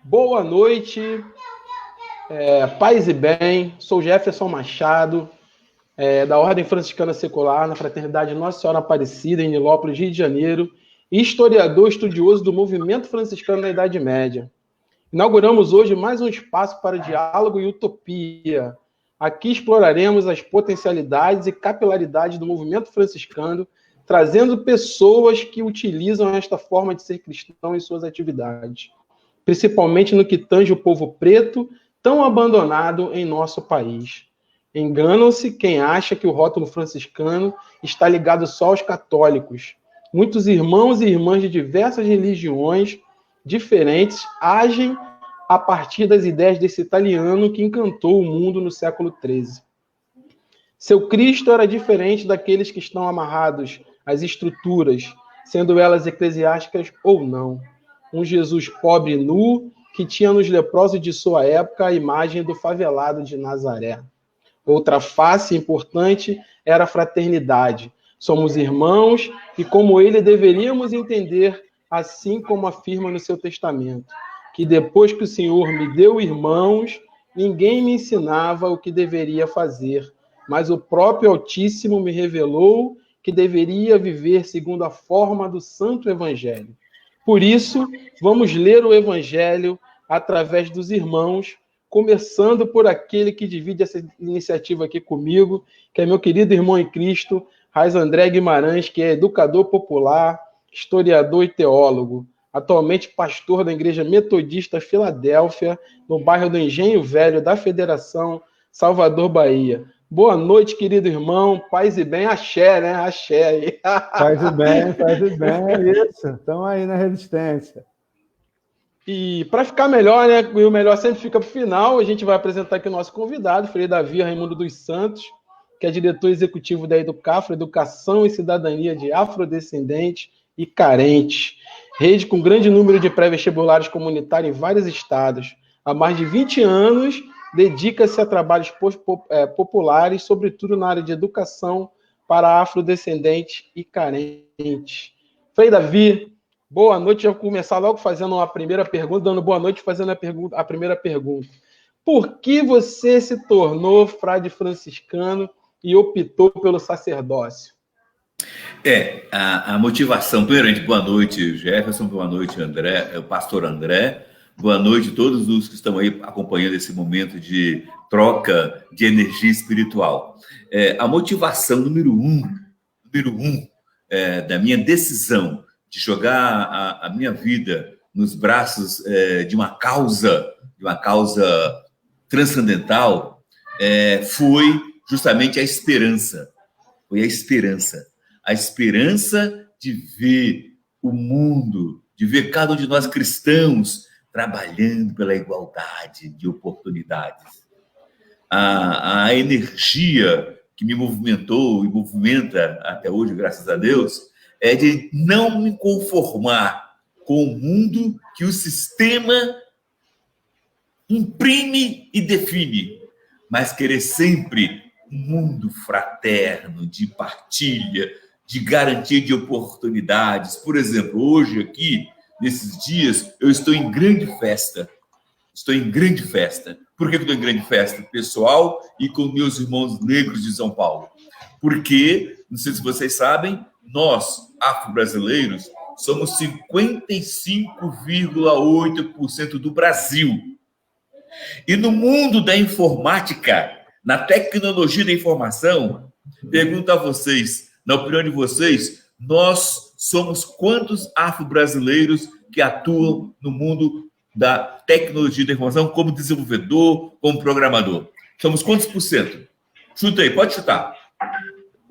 Boa noite, paz e bem. Sou Jefferson Machado, da Ordem Franciscana Secular, na Fraternidade Nossa Senhora Aparecida, em Nilópolis, Rio de Janeiro, e historiador estudioso do movimento franciscano da Idade Média. Inauguramos hoje mais um espaço para diálogo e utopia. Aqui exploraremos as potencialidades e capilaridades do movimento franciscano, trazendo pessoas que utilizam esta forma de ser cristão em suas atividades, principalmente no que tange o povo preto, tão abandonado em nosso país. Enganam-se quem acha que o rótulo franciscano está ligado só aos católicos. Muitos irmãos e irmãs de diversas religiões diferentes agem a partir das ideias desse italiano que encantou o mundo no século XIII. Seu Cristo era diferente daqueles que estão amarrados às estruturas, sendo elas eclesiásticas ou não. Um Jesus pobre e nu, que tinha nos leprosos de sua época a imagem do favelado de Nazaré. Outra face importante era a fraternidade. Somos irmãos e, como ele, deveríamos entender, assim como afirma no seu testamento, que depois que o Senhor me deu irmãos, ninguém me ensinava o que deveria fazer, mas o próprio Altíssimo me revelou que deveria viver segundo a forma do Santo Evangelho. Por isso, vamos ler o Evangelho através dos irmãos, começando por aquele que divide essa iniciativa aqui comigo, que é meu querido irmão em Cristo, Raiz André Guimarães, que é educador popular, historiador e teólogo, atualmente pastor da Igreja Metodista Filadélfia, no bairro do Engenho Velho da Federação, Salvador, Bahia. Boa noite, querido irmão, paz e bem, axé, né? Axé. Paz e bem, isso. Estamos aí na resistência. E para ficar melhor, né? E o melhor sempre fica para o final, a gente vai apresentar aqui o nosso convidado, Frei Davi Raimundo dos Santos, que é diretor executivo da Educafro, Educação e Cidadania de Afrodescendentes e Carentes, rede com grande número de pré-vestibulares comunitários em vários estados. Há mais de 20 anos, dedica-se a trabalhos populares, sobretudo na área de educação para afrodescendentes e carentes. Frei Davi, boa noite. Eu vou começar logo fazendo uma primeira pergunta, dando boa noite, fazendo a primeira pergunta. Por que você se tornou frade franciscano e optou pelo sacerdócio? A motivação, primeiramente, boa noite, Jefferson, boa noite, André, o pastor André, boa noite a todos os que estão aí acompanhando esse momento de troca de energia espiritual. A motivação número um da minha decisão de jogar a minha vida nos braços de uma causa transcendental foi justamente a esperança. Foi a esperança de ver o mundo, de ver cada um de nós cristãos trabalhando pela igualdade de oportunidades. A energia que me movimentou e movimenta até hoje, graças a Deus, é de não me conformar com o mundo que o sistema imprime e define, mas querer sempre um mundo fraterno, de partilha, de garantia de oportunidades. Por exemplo, hoje aqui, nesses dias, eu estou em grande festa. Por que eu estou em grande festa? Pessoal e com meus irmãos negros de São Paulo. Porque, não sei se vocês sabem, nós, afro-brasileiros, somos 55,8% do Brasil. E no mundo da informática, na tecnologia da informação, pergunto a vocês, na opinião de vocês, nós somos quantos afro-brasileiros que atuam no mundo da tecnologia da informação como desenvolvedor, como programador? Somos quantos por cento? Chuta aí, pode chutar.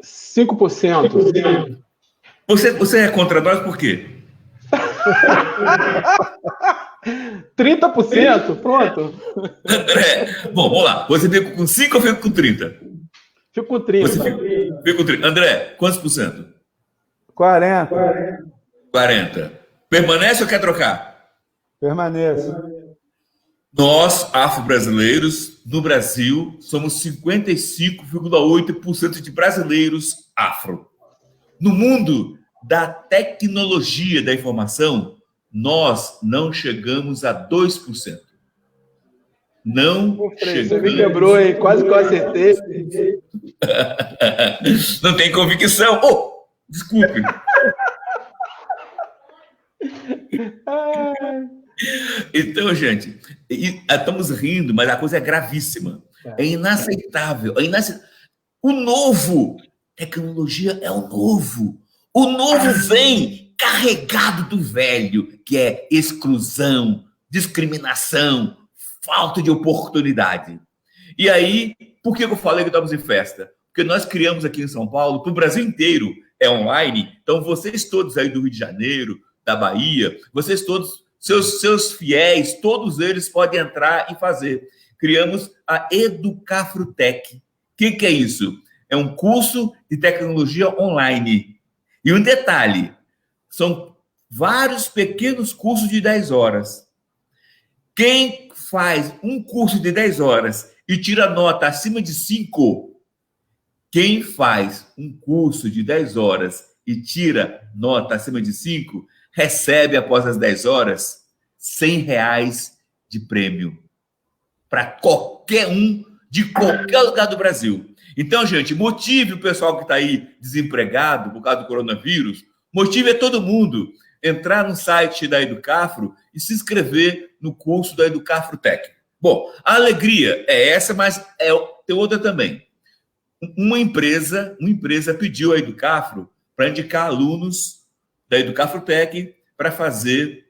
5%. Você é contra nós por quê? 30%, pronto. André, bom, vamos lá. Você fica com 5 ou fica com 30? Fico com 30. Você fica com 30. André, quantos por cento? 40. 40. Permanece ou quer trocar? Permaneço. Nós, afro-brasileiros, no Brasil, somos 55,8% de brasileiros afro. No mundo da tecnologia da informação, nós não chegamos a 2%. Não chegamos... Você me quebrou, hein? Quase que eu acertei. Não tem convicção. Oh, desculpe. Então, gente, estamos rindo, mas a coisa é gravíssima. É inaceitável. O novo, tecnologia é o novo. O novo vem carregado do velho, que é exclusão, discriminação, falta de oportunidade. E aí, por que eu falei que estamos em festa? Porque nós criamos aqui em São Paulo, para o Brasil inteiro, é online. Então, vocês todos aí do Rio de Janeiro, da Bahia, vocês todos, seus fiéis, todos eles podem entrar e fazer. Criamos a Educafrutec. O que é isso? É um curso de tecnologia online. E um detalhe, são vários pequenos cursos de 10 horas. Quem faz um curso de 10 horas e tira nota acima de 5, quem faz um curso de 10 horas e tira nota acima de 5, recebe, após as 10 horas, R$100 de prêmio para qualquer um de qualquer lugar do Brasil. Então, gente, motive o pessoal que está aí desempregado por causa do coronavírus, motive todo mundo entrar no site da Educafro e se inscrever no curso da Educafrutec. Bom, a alegria é essa, mas tem outra também. Uma empresa pediu à Educafro para indicar alunos da Educafrutec para fazer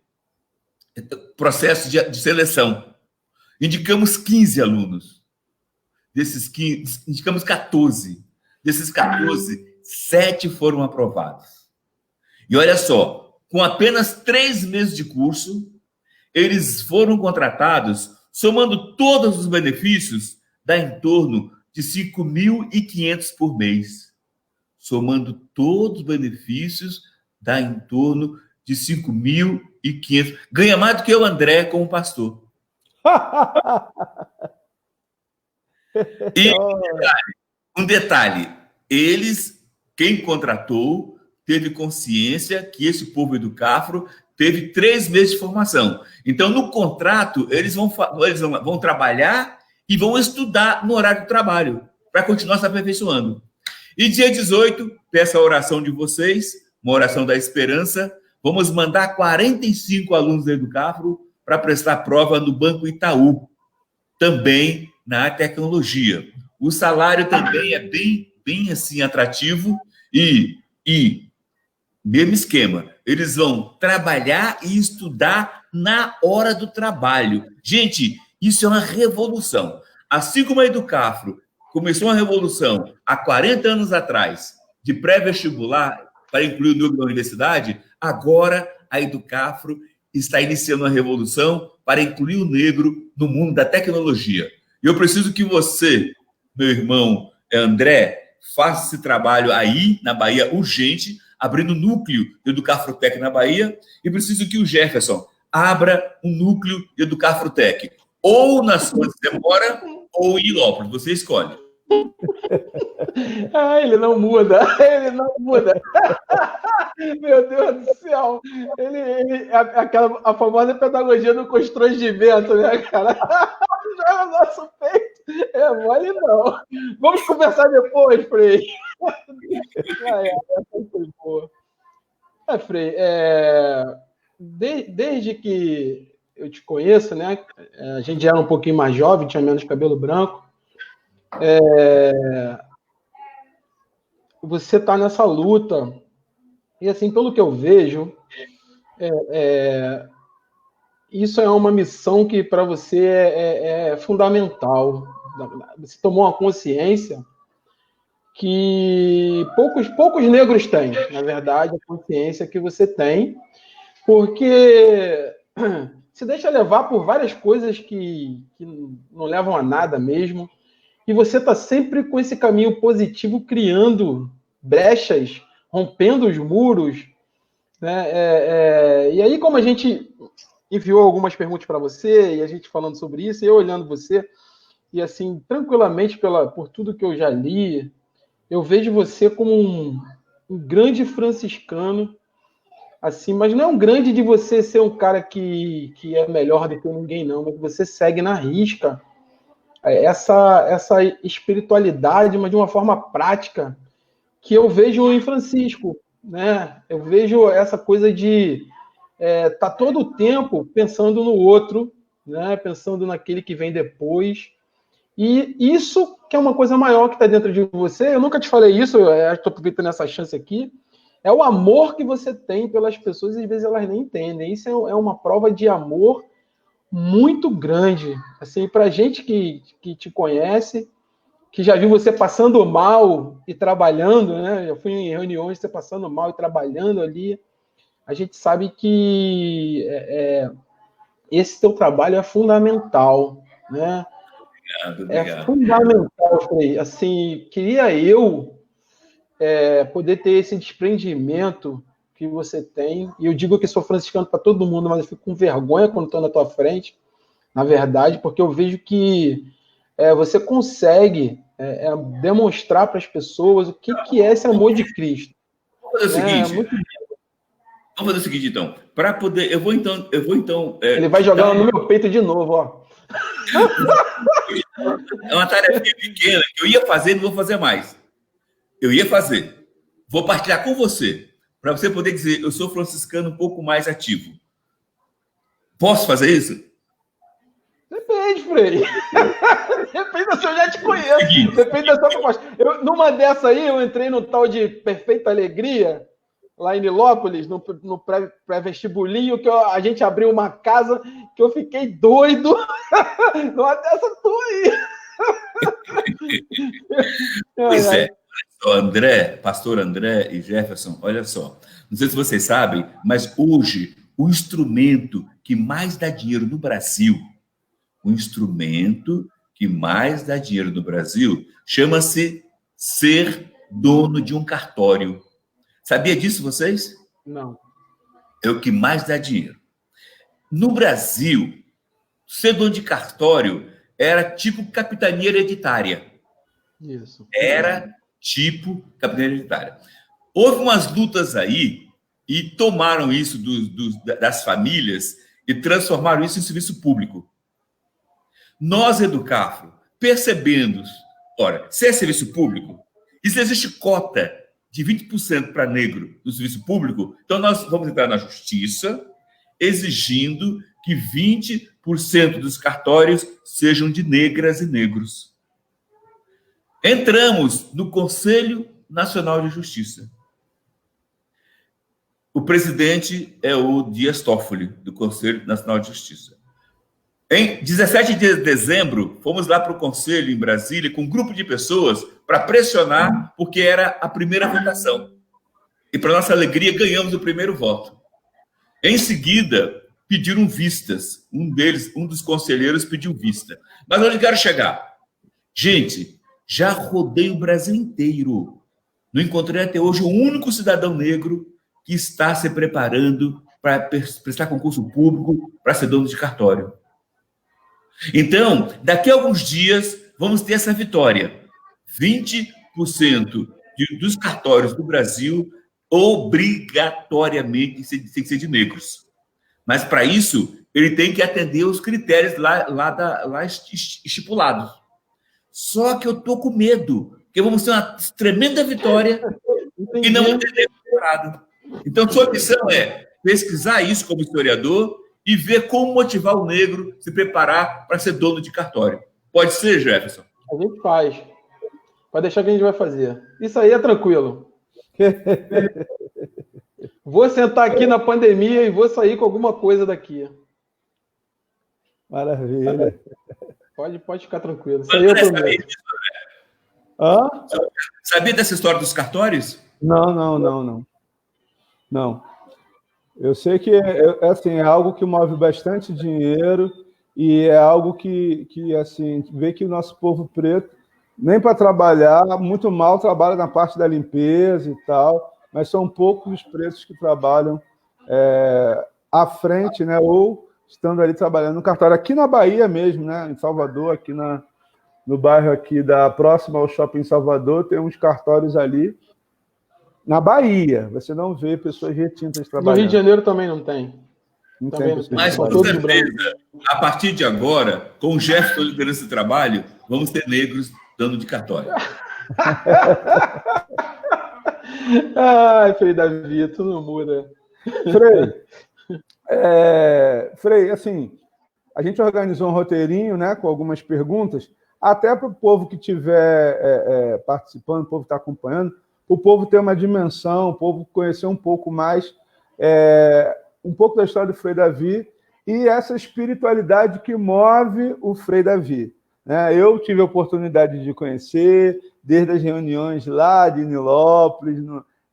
processo de seleção. Indicamos 15 alunos. Desses 15, indicamos 14. Desses 14, 7 foram aprovados. E olha só, com apenas 3 meses de curso, eles foram contratados, somando todos os benefícios, dá em torno de R$5.500 por mês. Somando todos os benefícios, dá em torno de R$5.500. Ganha mais do que o André como pastor. E um detalhe, quem contratou, teve consciência que esse povo Educafro teve 3 meses de formação. Então, no contrato, eles vão trabalhar e vão estudar no horário do trabalho, para continuar se aperfeiçoando. E dia 18, peço a oração de vocês, uma oração da esperança, vamos mandar 45 alunos da Educafro para prestar prova no Banco Itaú, também na tecnologia. O salário também é bem assim, atrativo e mesmo esquema, eles vão trabalhar e estudar na hora do trabalho. Gente, isso é uma revolução. Assim como a Educafro começou uma revolução há 40 anos atrás, de pré-vestibular, para incluir o núcleo da universidade, agora a Educafro está iniciando uma revolução para incluir o negro no mundo da tecnologia. E eu preciso que você, meu irmão André, faça esse trabalho aí na Bahia urgente, abrindo núcleo de Educafrutec na Bahia, e preciso que o Jefferson abra um núcleo de Educafrutec, ou na sua demora, ou em Ilópolis, você escolhe. Ele não muda, ele não muda. Meu Deus do céu. A famosa pedagogia do constrangimento, né, cara? Joga o nosso peito. É mole, não. Vamos conversar depois, Frei. Frei, desde que eu te conheço, né? A gente era um pouquinho mais jovem, tinha menos cabelo branco. Você está nessa luta, e assim, pelo que eu vejo, isso é uma missão que para você é fundamental. Você tomou uma consciência que poucos negros têm, na verdade, a consciência que você tem, porque se deixa levar por várias coisas que não levam a nada mesmo. E você está sempre com esse caminho positivo, criando brechas, rompendo os muros. Né? E aí, como a gente enviou algumas perguntas para você, e a gente falando sobre isso, e eu olhando você, e assim, tranquilamente, por tudo que eu já li, eu vejo você como um grande franciscano, assim, mas não é um grande de você ser um cara que é melhor do que ninguém, não, mas você segue na risca essa espiritualidade, mas de uma forma prática, que eu vejo em Francisco, né? Eu vejo essa coisa de tá todo o tempo pensando no outro, né? Pensando naquele que vem depois. E isso que é uma coisa maior que está dentro de você. Eu nunca te falei isso, eu estou aproveitando essa chance aqui. É o amor que você tem pelas pessoas e às vezes elas nem entendem. Isso é uma prova de amor muito grande. Assim, para gente que te conhece, que já viu você passando mal e trabalhando, né? Eu fui em reuniões, você passando mal e trabalhando ali. A gente sabe que esse teu trabalho é fundamental, né? Obrigado. É fundamental, Frei. Assim, queria eu poder ter esse desprendimento que você tem. E eu digo que sou franciscano para todo mundo, mas eu fico com vergonha quando estou na tua frente, na verdade, porque eu vejo que você consegue demonstrar para as pessoas o que é esse amor de Cristo. Vamos fazer o seguinte. Vamos fazer o seguinte, então. Para poder. Eu vou então. Ele vai jogar no meu peito de novo, ó. É uma tarefa pequena que eu ia fazer e não vou fazer mais. Eu ia fazer. Vou partilhar com você, para você poder dizer, eu sou franciscano um pouco mais ativo. Posso fazer isso? Depende, Frei. Depende se eu já te conheço. Depende da sua proposta. Numa dessa aí, eu entrei no tal de Perfeita Alegria, lá em Nilópolis, no pré-vestibulinho, que a gente abriu uma casa que eu fiquei doido. Numa dessa, tô aí. Pois é. André, pastor André e Jefferson, olha só. Não sei se vocês sabem, mas hoje o instrumento que mais dá dinheiro no Brasil, chama-se ser dono de um cartório. Sabia disso, vocês? Não. É o que mais dá dinheiro. No Brasil, ser dono de cartório era tipo capitania hereditária. Isso. Era tipo capitania hereditária. Houve umas lutas aí e tomaram isso das famílias e transformaram isso em serviço público. Nós, Educafro, percebendo, ora, se é serviço público, e se existe cota de 20% para negro no serviço público, então nós vamos entrar na justiça exigindo que 20% dos cartórios sejam de negras e negros. Entramos no Conselho Nacional de Justiça. O presidente é o Dias Toffoli, do Conselho Nacional de Justiça. Em 17 de dezembro, fomos lá para o Conselho, em Brasília, com um grupo de pessoas para pressionar, porque era a primeira votação. E, para nossa alegria, ganhamos o primeiro voto. Em seguida, pediram vistas. Um dos conselheiros pediu vista. Mas onde eu quero chegar? Gente, já rodei o Brasil inteiro. Não encontrei até hoje o único cidadão negro que está se preparando para prestar concurso público para ser dono de cartório. Então, daqui a alguns dias, vamos ter essa vitória. 20% dos cartórios do Brasil obrigatoriamente tem que ser de negros. Mas, para isso, ele tem que atender os critérios lá estipulados. Só que eu estou com medo, porque vamos ter uma tremenda vitória e não entender o doutorado. Então, sua missão é pesquisar isso como historiador e ver como motivar o negro a se preparar para ser dono de cartório. Pode ser, Jefferson? A gente faz. Pode deixar que a gente vai fazer. Isso aí é tranquilo. Vou sentar aqui na pandemia e vou sair com alguma coisa daqui. Maravilha. Pode ficar tranquilo. Isso aí eu prometo. Sabia dessa história dos cartórios? Não. Eu sei que assim, é algo que move bastante dinheiro e é algo que assim, vê que o nosso povo preto, nem para trabalhar, muito mal trabalha na parte da limpeza e tal, mas são poucos os pretos que trabalham à frente, né, ou estando ali trabalhando no cartório. Aqui na Bahia mesmo, né, em Salvador, aqui no bairro aqui próximo ao Shopping Salvador, tem uns cartórios ali Na Bahia, você não vê pessoas retintas trabalhando. No Rio de Janeiro também não tem. Não Também tem não pessoas Mas, com trabalhando. certeza, a partir de agora, com o gesto de liderança de trabalho, vamos ter negros dando de cartório. Ai, Frei Davi, tu não muda. Frei, assim, a gente organizou um roteirinho, né, com algumas perguntas, até para o povo que estiver participando, o povo que está acompanhando, o povo ter uma dimensão, o povo conhecer um pouco mais, um pouco da história do Frei Davi e essa espiritualidade que move o Frei Davi. Né? Eu tive a oportunidade de conhecer, desde as reuniões lá de Nilópolis,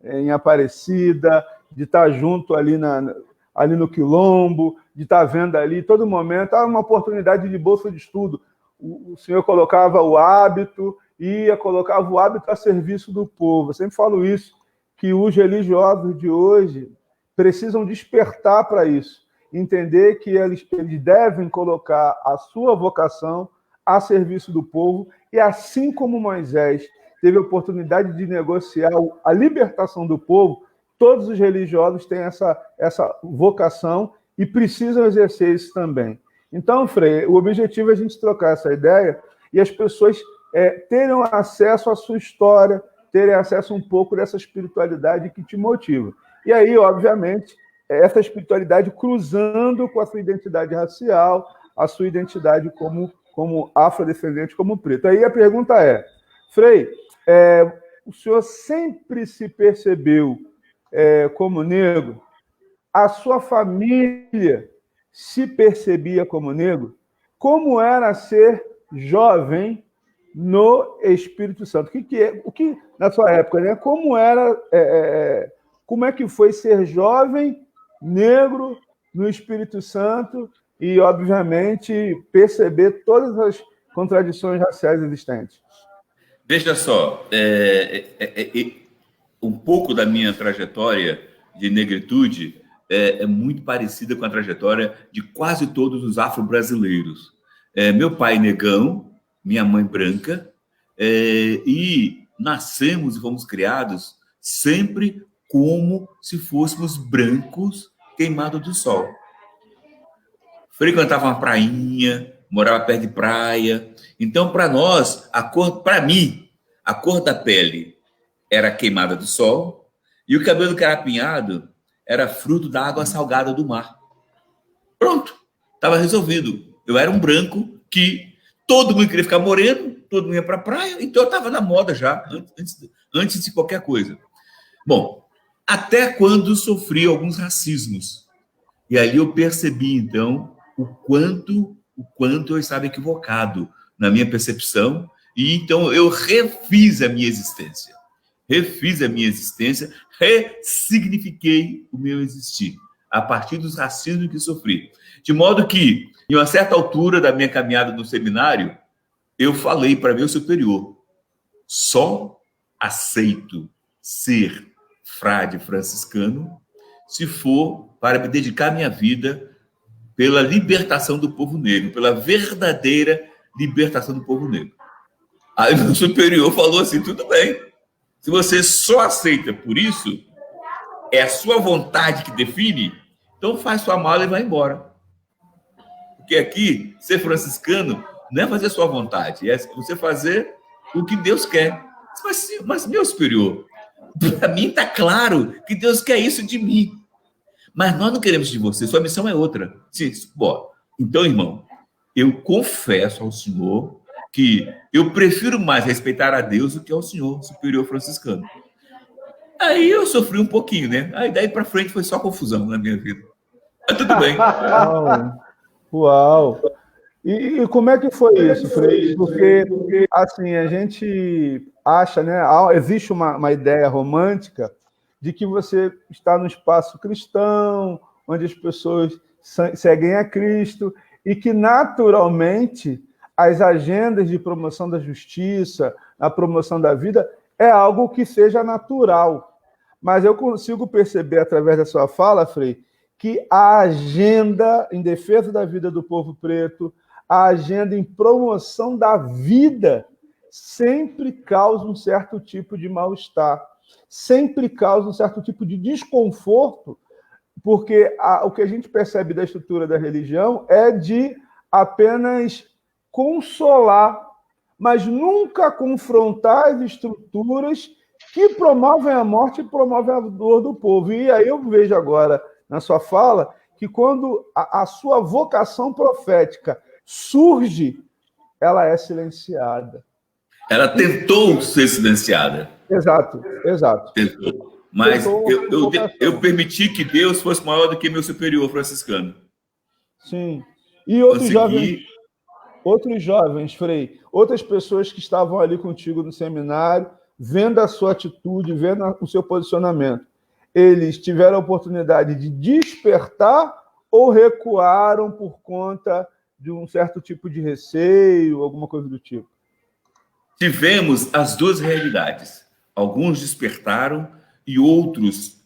em Aparecida, de estar junto ali no Quilombo, de estar vendo ali todo momento, uma oportunidade de bolsa de estudo. O senhor colocava o hábito, colocava o hábito a serviço do povo. Eu sempre falo isso, que os religiosos de hoje precisam despertar para isso, entender que eles devem colocar a sua vocação a serviço do povo, e assim como Moisés teve a oportunidade de negociar a libertação do povo, todos os religiosos têm essa vocação e precisam exercer isso também. Então, Frei, o objetivo é a gente trocar essa ideia e as pessoas terem acesso à sua história, terem acesso um pouco dessa espiritualidade que te motiva. E aí, obviamente, essa espiritualidade cruzando com a sua identidade racial, a sua identidade como afrodescendente, como preto. Aí a pergunta é, Frei, o senhor sempre se percebeu como negro? A sua família se percebia como negro? Como era ser jovem no Espírito Santo? O que na sua época, né? Como é que foi ser jovem negro no Espírito Santo e, obviamente, perceber todas as contradições raciais existentes? Veja só, um pouco da minha trajetória de negritude é muito parecida com a trajetória de quase todos os afro-brasileiros. Meu pai negão, minha mãe branca, e nascemos e fomos criados sempre como se fôssemos brancos queimados do sol. Frequentava uma prainha, morava perto de praia. Então, para nós, para mim, a cor da pele era queimada do sol e o cabelo carapinhado era fruto da água salgada do mar. Pronto, estava resolvido. Eu era um branco que todo mundo queria ficar moreno, todo mundo ia para a praia, então eu estava na moda já, antes de qualquer coisa. Bom, até quando sofri alguns racismos. E ali eu percebi, então, o quanto eu estava equivocado na minha percepção, e então eu refiz a minha existência. Ressignifiquei o meu existir, a partir dos racismos que sofri. De modo que, em uma certa altura da minha caminhada no seminário, eu falei para meu superior, só aceito ser frade franciscano se for para me dedicar minha vida pela libertação do povo negro, pela verdadeira libertação do povo negro. Aí meu superior falou assim, tudo bem, se você só aceita por isso, é a sua vontade que define, então faz sua mala e vai embora. Porque aqui, ser franciscano não é fazer sua vontade, é você fazer o que Deus quer. Mas meu superior, para mim está claro que Deus quer isso de mim. Mas nós não queremos de você, sua missão é outra. Bom, então, irmão, eu confesso ao senhor que eu prefiro mais respeitar a Deus do que ao senhor superior franciscano. Aí eu sofri um pouquinho, né? Aí daí para frente foi só confusão na minha vida. Mas tudo bem. Uau! E como é que foi isso, Frei? Porque, assim, a gente acha, né? Existe uma ideia romântica de que você está no espaço cristão, onde as pessoas seguem a Cristo, e que, naturalmente, as agendas de promoção da justiça, a promoção da vida, é algo que seja natural. Mas eu consigo perceber, através da sua fala, Frei, que a agenda em defesa da vida do povo preto, a agenda em promoção da vida, sempre causa um certo tipo de mal-estar. sempre causa um certo tipo de desconforto, porque o que a gente percebe da estrutura da religião é de apenas consolar, mas nunca confrontar as estruturas que promovem a morte e promovem a dor do povo. E aí eu vejo agora, na sua fala, que quando a sua vocação profética surge, ela é silenciada. Ela tentou ser silenciada. Exato. Tentou. Mas eu permiti que Deus fosse maior do que meu superior franciscano. Sim. E outros jovens, Frei, outras pessoas que estavam ali contigo no seminário, vendo a sua atitude, vendo o seu posicionamento, eles tiveram a oportunidade de despertar ou recuaram por conta de um certo tipo de receio, alguma coisa do tipo? Tivemos as duas realidades. Alguns despertaram e outros,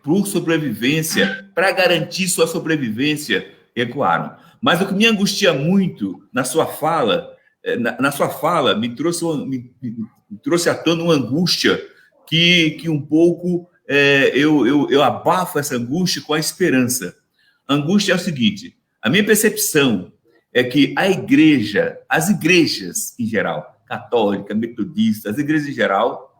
por sobrevivência, para garantir sua sobrevivência, recuaram. Mas o que me angustia muito na sua fala, me trouxe à tona uma angústia que um pouco eu abafo essa angústia com a esperança. A angústia é o seguinte: a minha percepção é que as igrejas em geral, católica, metodista, as igrejas em geral,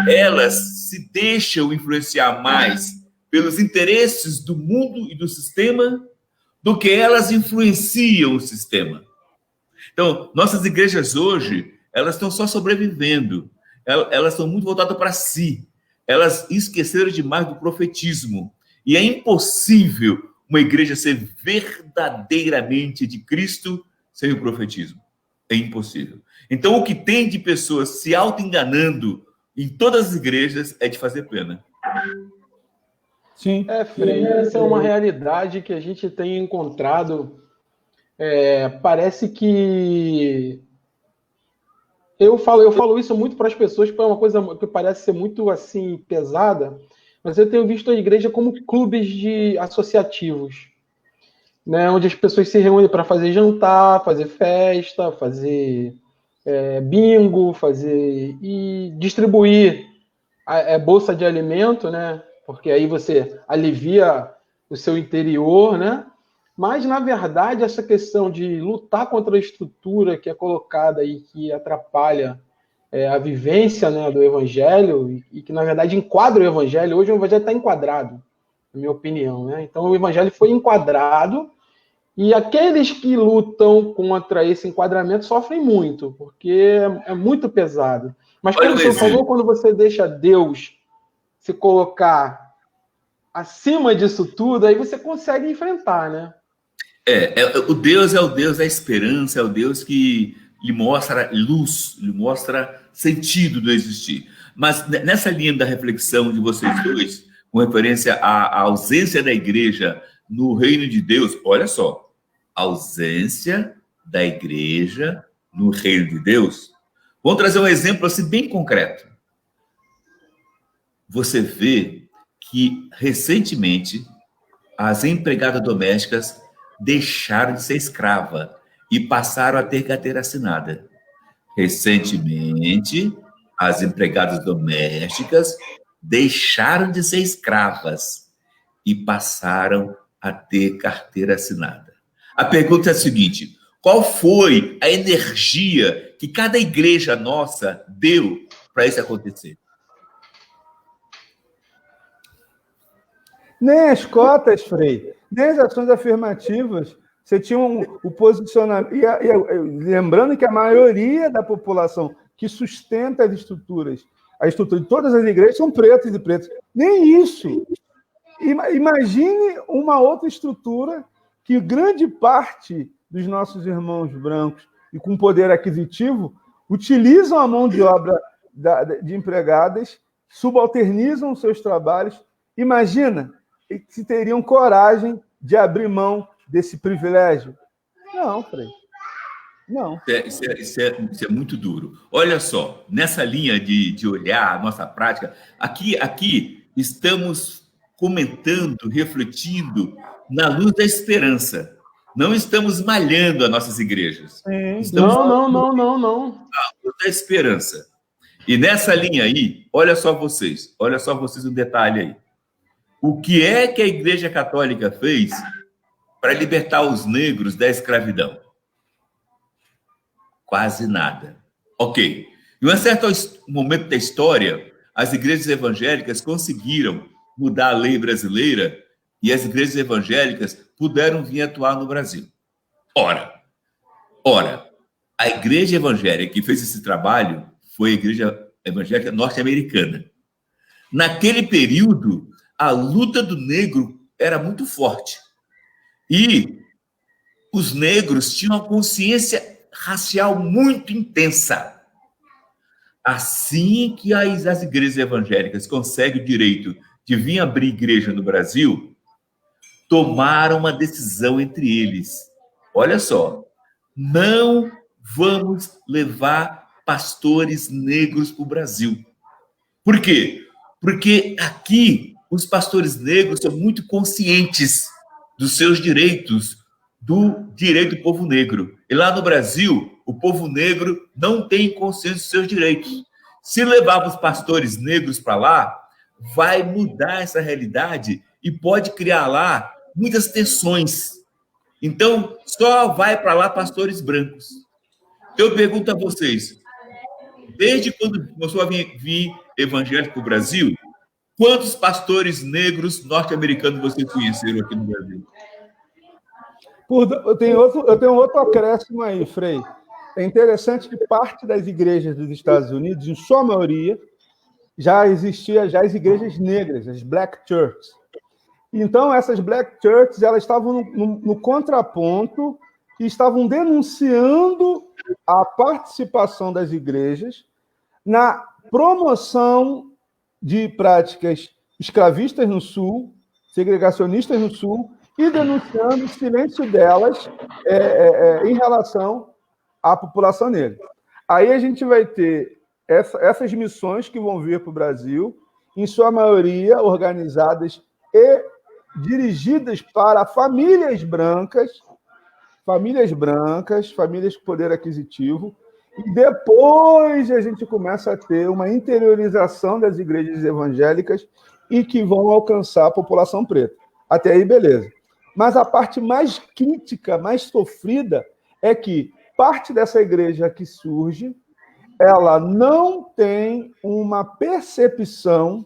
elas se deixam influenciar mais pelos interesses do mundo e do sistema do que elas influenciam o sistema. Então, nossas igrejas hoje, elas estão só sobrevivendo. Elas estão muito voltadas para si. Elas esqueceram demais do profetismo. E é impossível uma igreja ser verdadeiramente de Cristo sem o profetismo. É impossível. Então, o que tem de pessoas se auto-enganando em todas as igrejas é de fazer pena. Sim. Frei, essa é uma realidade que a gente tem encontrado. Parece que... Eu falo isso muito para as pessoas, porque é uma coisa que parece ser muito assim pesada, mas eu tenho visto a igreja como clubes associativos, né, onde as pessoas se reúnem para fazer jantar, fazer festa, fazer bingo, e distribuir a bolsa de alimento, né? Porque aí você alivia o seu interior, né? Mas, na verdade, essa questão de lutar contra a estrutura que é colocada e que atrapalha a vivência, né, do evangelho e que, na verdade, enquadra o evangelho. Hoje o evangelho está enquadrado, na minha opinião, né? Então, o evangelho foi enquadrado e aqueles que lutam contra esse enquadramento sofrem muito, porque é muito pesado. Mas, como você falou, quando você deixa Deus se colocar acima disso tudo, aí você consegue enfrentar, né? O Deus é o Deus da esperança, é o Deus que lhe mostra luz, lhe mostra sentido do existir. Mas nessa linha da reflexão de vocês dois, com referência à ausência da igreja no reino de Deus, olha só, ausência da igreja no reino de Deus. Vamos trazer um exemplo assim bem concreto. Você vê que, recentemente, as empregadas domésticas deixaram de ser escrava e passaram a ter carteira assinada. Recentemente, as empregadas domésticas deixaram de ser escravas e passaram a ter carteira assinada. A pergunta é a seguinte: qual foi a energia que cada igreja nossa deu para isso acontecer? Nem as cotas, Frei, nem as ações afirmativas. Você tinha o posicionamento. Lembrando que a maioria da população que sustenta as estruturas, a estrutura de todas as igrejas, são pretos e pretas. Nem isso. Imagine uma outra estrutura que grande parte dos nossos irmãos brancos e com poder aquisitivo utilizam a mão de obra de empregadas, subalternizam seus trabalhos. Imagina se teriam coragem de abrir mão desse privilégio. Não, Frei. Não. Isso é muito duro. Olha só, nessa linha de olhar a nossa prática, aqui estamos comentando, refletindo na luz da esperança. Não estamos malhando as nossas igrejas. Não. Na luz da esperança. E nessa linha aí, olha só vocês um detalhe aí. O que é que a Igreja Católica fez para libertar os negros da escravidão? Quase nada. Ok. Em um certo momento da história, as igrejas evangélicas conseguiram mudar a lei brasileira e as igrejas evangélicas puderam vir atuar no Brasil. Ora, a igreja evangélica que fez esse trabalho foi a igreja evangélica norte-americana. Naquele período, a luta do negro era muito forte. E os negros tinham uma consciência racial muito intensa. Assim que as igrejas evangélicas conseguem o direito de vir abrir igreja no Brasil, tomaram uma decisão entre eles. Olha só, não vamos levar pastores negros para o Brasil. Por quê? Porque aqui os pastores negros são muito conscientes dos seus direitos, do direito do povo negro. E lá no Brasil, o povo negro não tem consciência dos seus direitos. Se levar os pastores negros para lá, vai mudar essa realidade e pode criar lá muitas tensões. Então, só vai para lá pastores brancos. Eu pergunto a vocês, desde quando começou a vir evangélico para o Brasil, quantos pastores negros norte-americanos vocês conheceram aqui no Brasil? Eu tenho outro acréscimo aí, Frei. É interessante que parte das igrejas dos Estados Unidos, em sua maioria, já existiam as igrejas negras, as Black Churches. Então, essas Black Churches elas estavam no contraponto e estavam denunciando a participação das igrejas na promoção de práticas escravistas no Sul, segregacionistas no Sul, e denunciando o silêncio delas em relação à população negra. Aí a gente vai ter essas missões que vão vir para o Brasil, em sua maioria organizadas e dirigidas para famílias brancas, famílias com poder aquisitivo, e depois a gente começa a ter uma interiorização das igrejas evangélicas e que vão alcançar a população preta. Até aí, beleza. Mas a parte mais crítica, mais sofrida, é que parte dessa igreja que surge, ela não tem uma percepção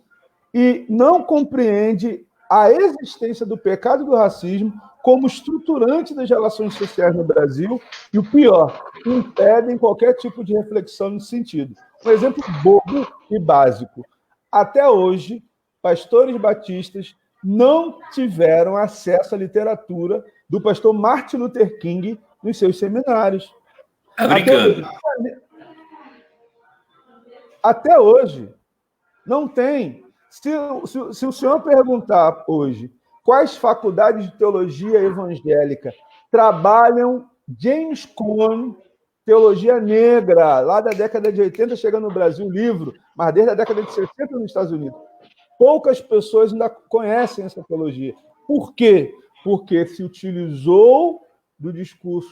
e não compreende a existência do pecado do racismo como estruturante das relações sociais no Brasil e, o pior, impedem qualquer tipo de reflexão nesse sentido. Um exemplo bobo e básico. Até hoje, pastores batistas não tiveram acesso à literatura do pastor Martin Luther King nos seus seminários. Até hoje, não tem. Se o senhor perguntar hoje quais faculdades de teologia evangélica trabalham James Cone, teologia negra, lá da década de 80, chega no Brasil, livro, mas desde a década de 60 nos Estados Unidos. Poucas pessoas ainda conhecem essa teologia. Por quê? Porque se utilizou do discurso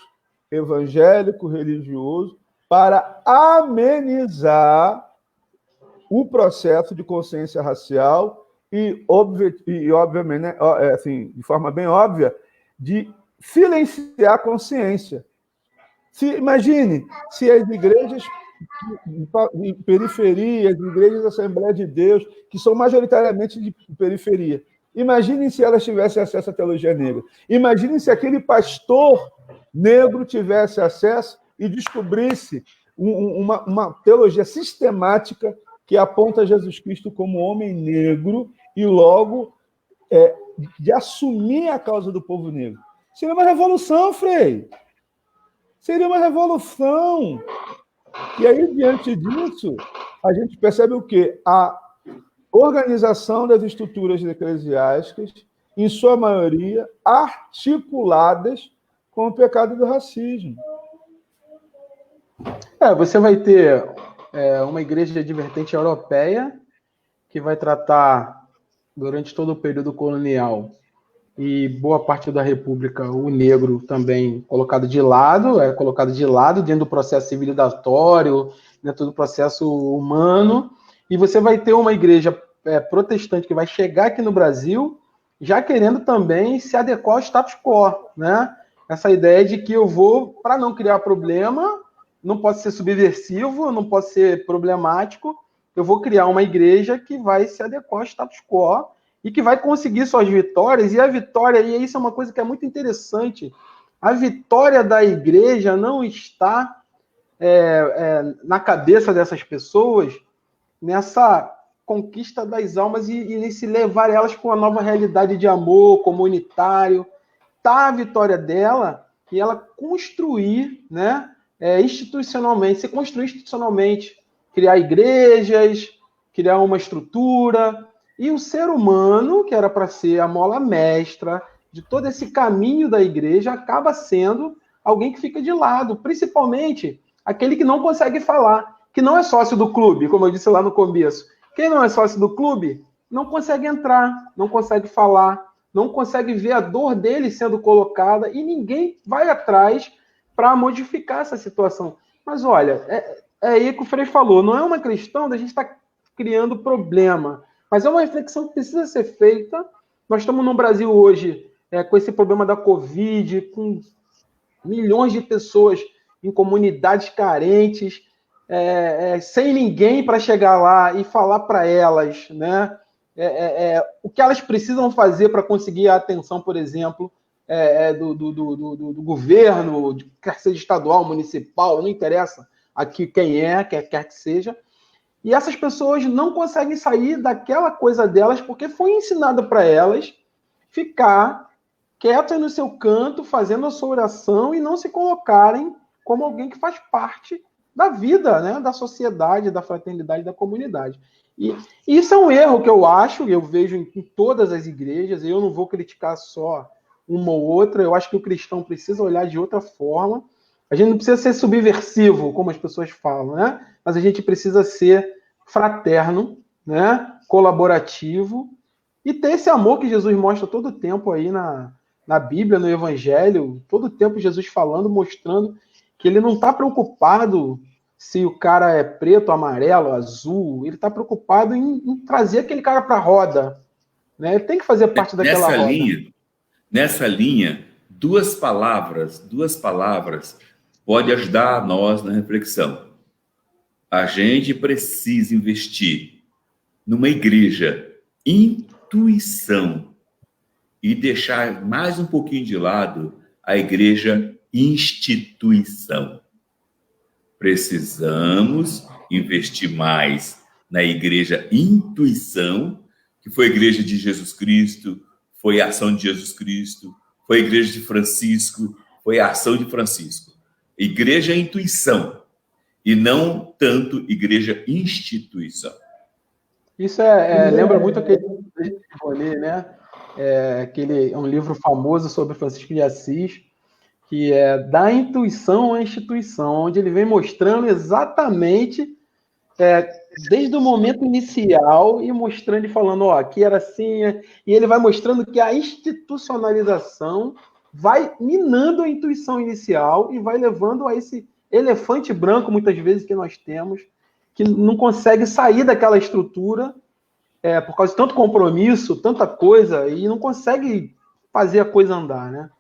evangélico, religioso, para amenizar o processo de consciência racial e obviamente, né, assim, de forma bem óbvia, de silenciar a consciência. Imagine se as igrejas de periferia, as igrejas da Assembleia de Deus, que são majoritariamente de periferia, imaginem se elas tivessem acesso à teologia negra. Imaginem se aquele pastor negro tivesse acesso e descobrisse uma teologia sistemática que aponta Jesus Cristo como homem negro e logo de assumir a causa do povo negro. Seria uma revolução, Frei. Seria uma revolução. E aí, diante disso, a gente percebe o quê? A organização das estruturas eclesiásticas, em sua maioria, articuladas com o pecado do racismo. Você vai ter uma igreja advertente europeia que vai tratar, durante todo o período colonial, e boa parte da República, o negro também colocado de lado dentro do processo civilizatório, dentro do processo humano, e você vai ter uma igreja protestante que vai chegar aqui no Brasil já querendo também se adequar ao status quo, né? Essa ideia de que eu vou, para não criar problema, não posso ser subversivo, não posso ser problemático, eu vou criar uma igreja que vai se adequar ao status quo e que vai conseguir suas vitórias, e a vitória, e isso é uma coisa que é muito interessante, a vitória da igreja não está na cabeça dessas pessoas, nessa conquista das almas e nesse levar elas para uma nova realidade de amor comunitário. Tá a vitória dela e ela construir, né, institucionalmente, se construir institucionalmente, criar igrejas, criar uma estrutura, e o ser humano, que era para ser a mola mestra de todo esse caminho da igreja, acaba sendo alguém que fica de lado, principalmente aquele que não consegue falar, que não é sócio do clube, como eu disse lá no começo. Quem não é sócio do clube não consegue entrar, não consegue falar, não consegue ver a dor dele sendo colocada e ninguém vai atrás para modificar essa situação. Mas olha, é aí que o Frei falou, não é uma questão da gente estar criando problema, mas é uma reflexão que precisa ser feita. Nós estamos no Brasil hoje com esse problema da Covid, com milhões de pessoas em comunidades carentes, sem ninguém para chegar lá e falar para elas, né, o que elas precisam fazer para conseguir a atenção, por exemplo, do governo, quer seja estadual, municipal, não interessa aqui quem quer que seja. E essas pessoas não conseguem sair daquela coisa delas porque foi ensinado para elas ficar quietas no seu canto, fazendo a sua oração e não se colocarem como alguém que faz parte da vida, né, da sociedade, da fraternidade, da comunidade. E isso é um erro que eu vejo em todas as igrejas, e eu não vou criticar só uma ou outra, eu acho que o cristão precisa olhar de outra forma. A gente não precisa ser subversivo, como as pessoas falam, né? Mas a gente precisa ser fraterno, né, colaborativo, e ter esse amor que Jesus mostra todo o tempo aí na Bíblia, no Evangelho, todo o tempo Jesus falando, mostrando que ele não está preocupado se o cara é preto, amarelo, azul, ele está preocupado em trazer aquele cara para a roda, né? Ele tem que fazer parte daquela roda. Nessa linha, duas palavras podem ajudar nós na reflexão. A gente precisa investir numa igreja intuição e deixar mais um pouquinho de lado a igreja instituição. Precisamos investir mais na igreja intuição, que foi a igreja de Jesus Cristo, foi a ação de Jesus Cristo, foi a igreja de Francisco, foi a ação de Francisco. Igreja intuição, e não tanto igreja instituição. Isso lembra muito aquele livro, né? É um livro famoso sobre Francisco de Assis, que é Da Intuição à Instituição, onde ele vem mostrando exatamente, desde o momento inicial, e mostrando e falando, aqui era assim, e ele vai mostrando que a institucionalização vai minando a intuição inicial e vai levando a esse elefante branco, muitas vezes, que nós temos, que não consegue sair daquela estrutura por causa de tanto compromisso, tanta coisa, e não consegue fazer a coisa andar, né?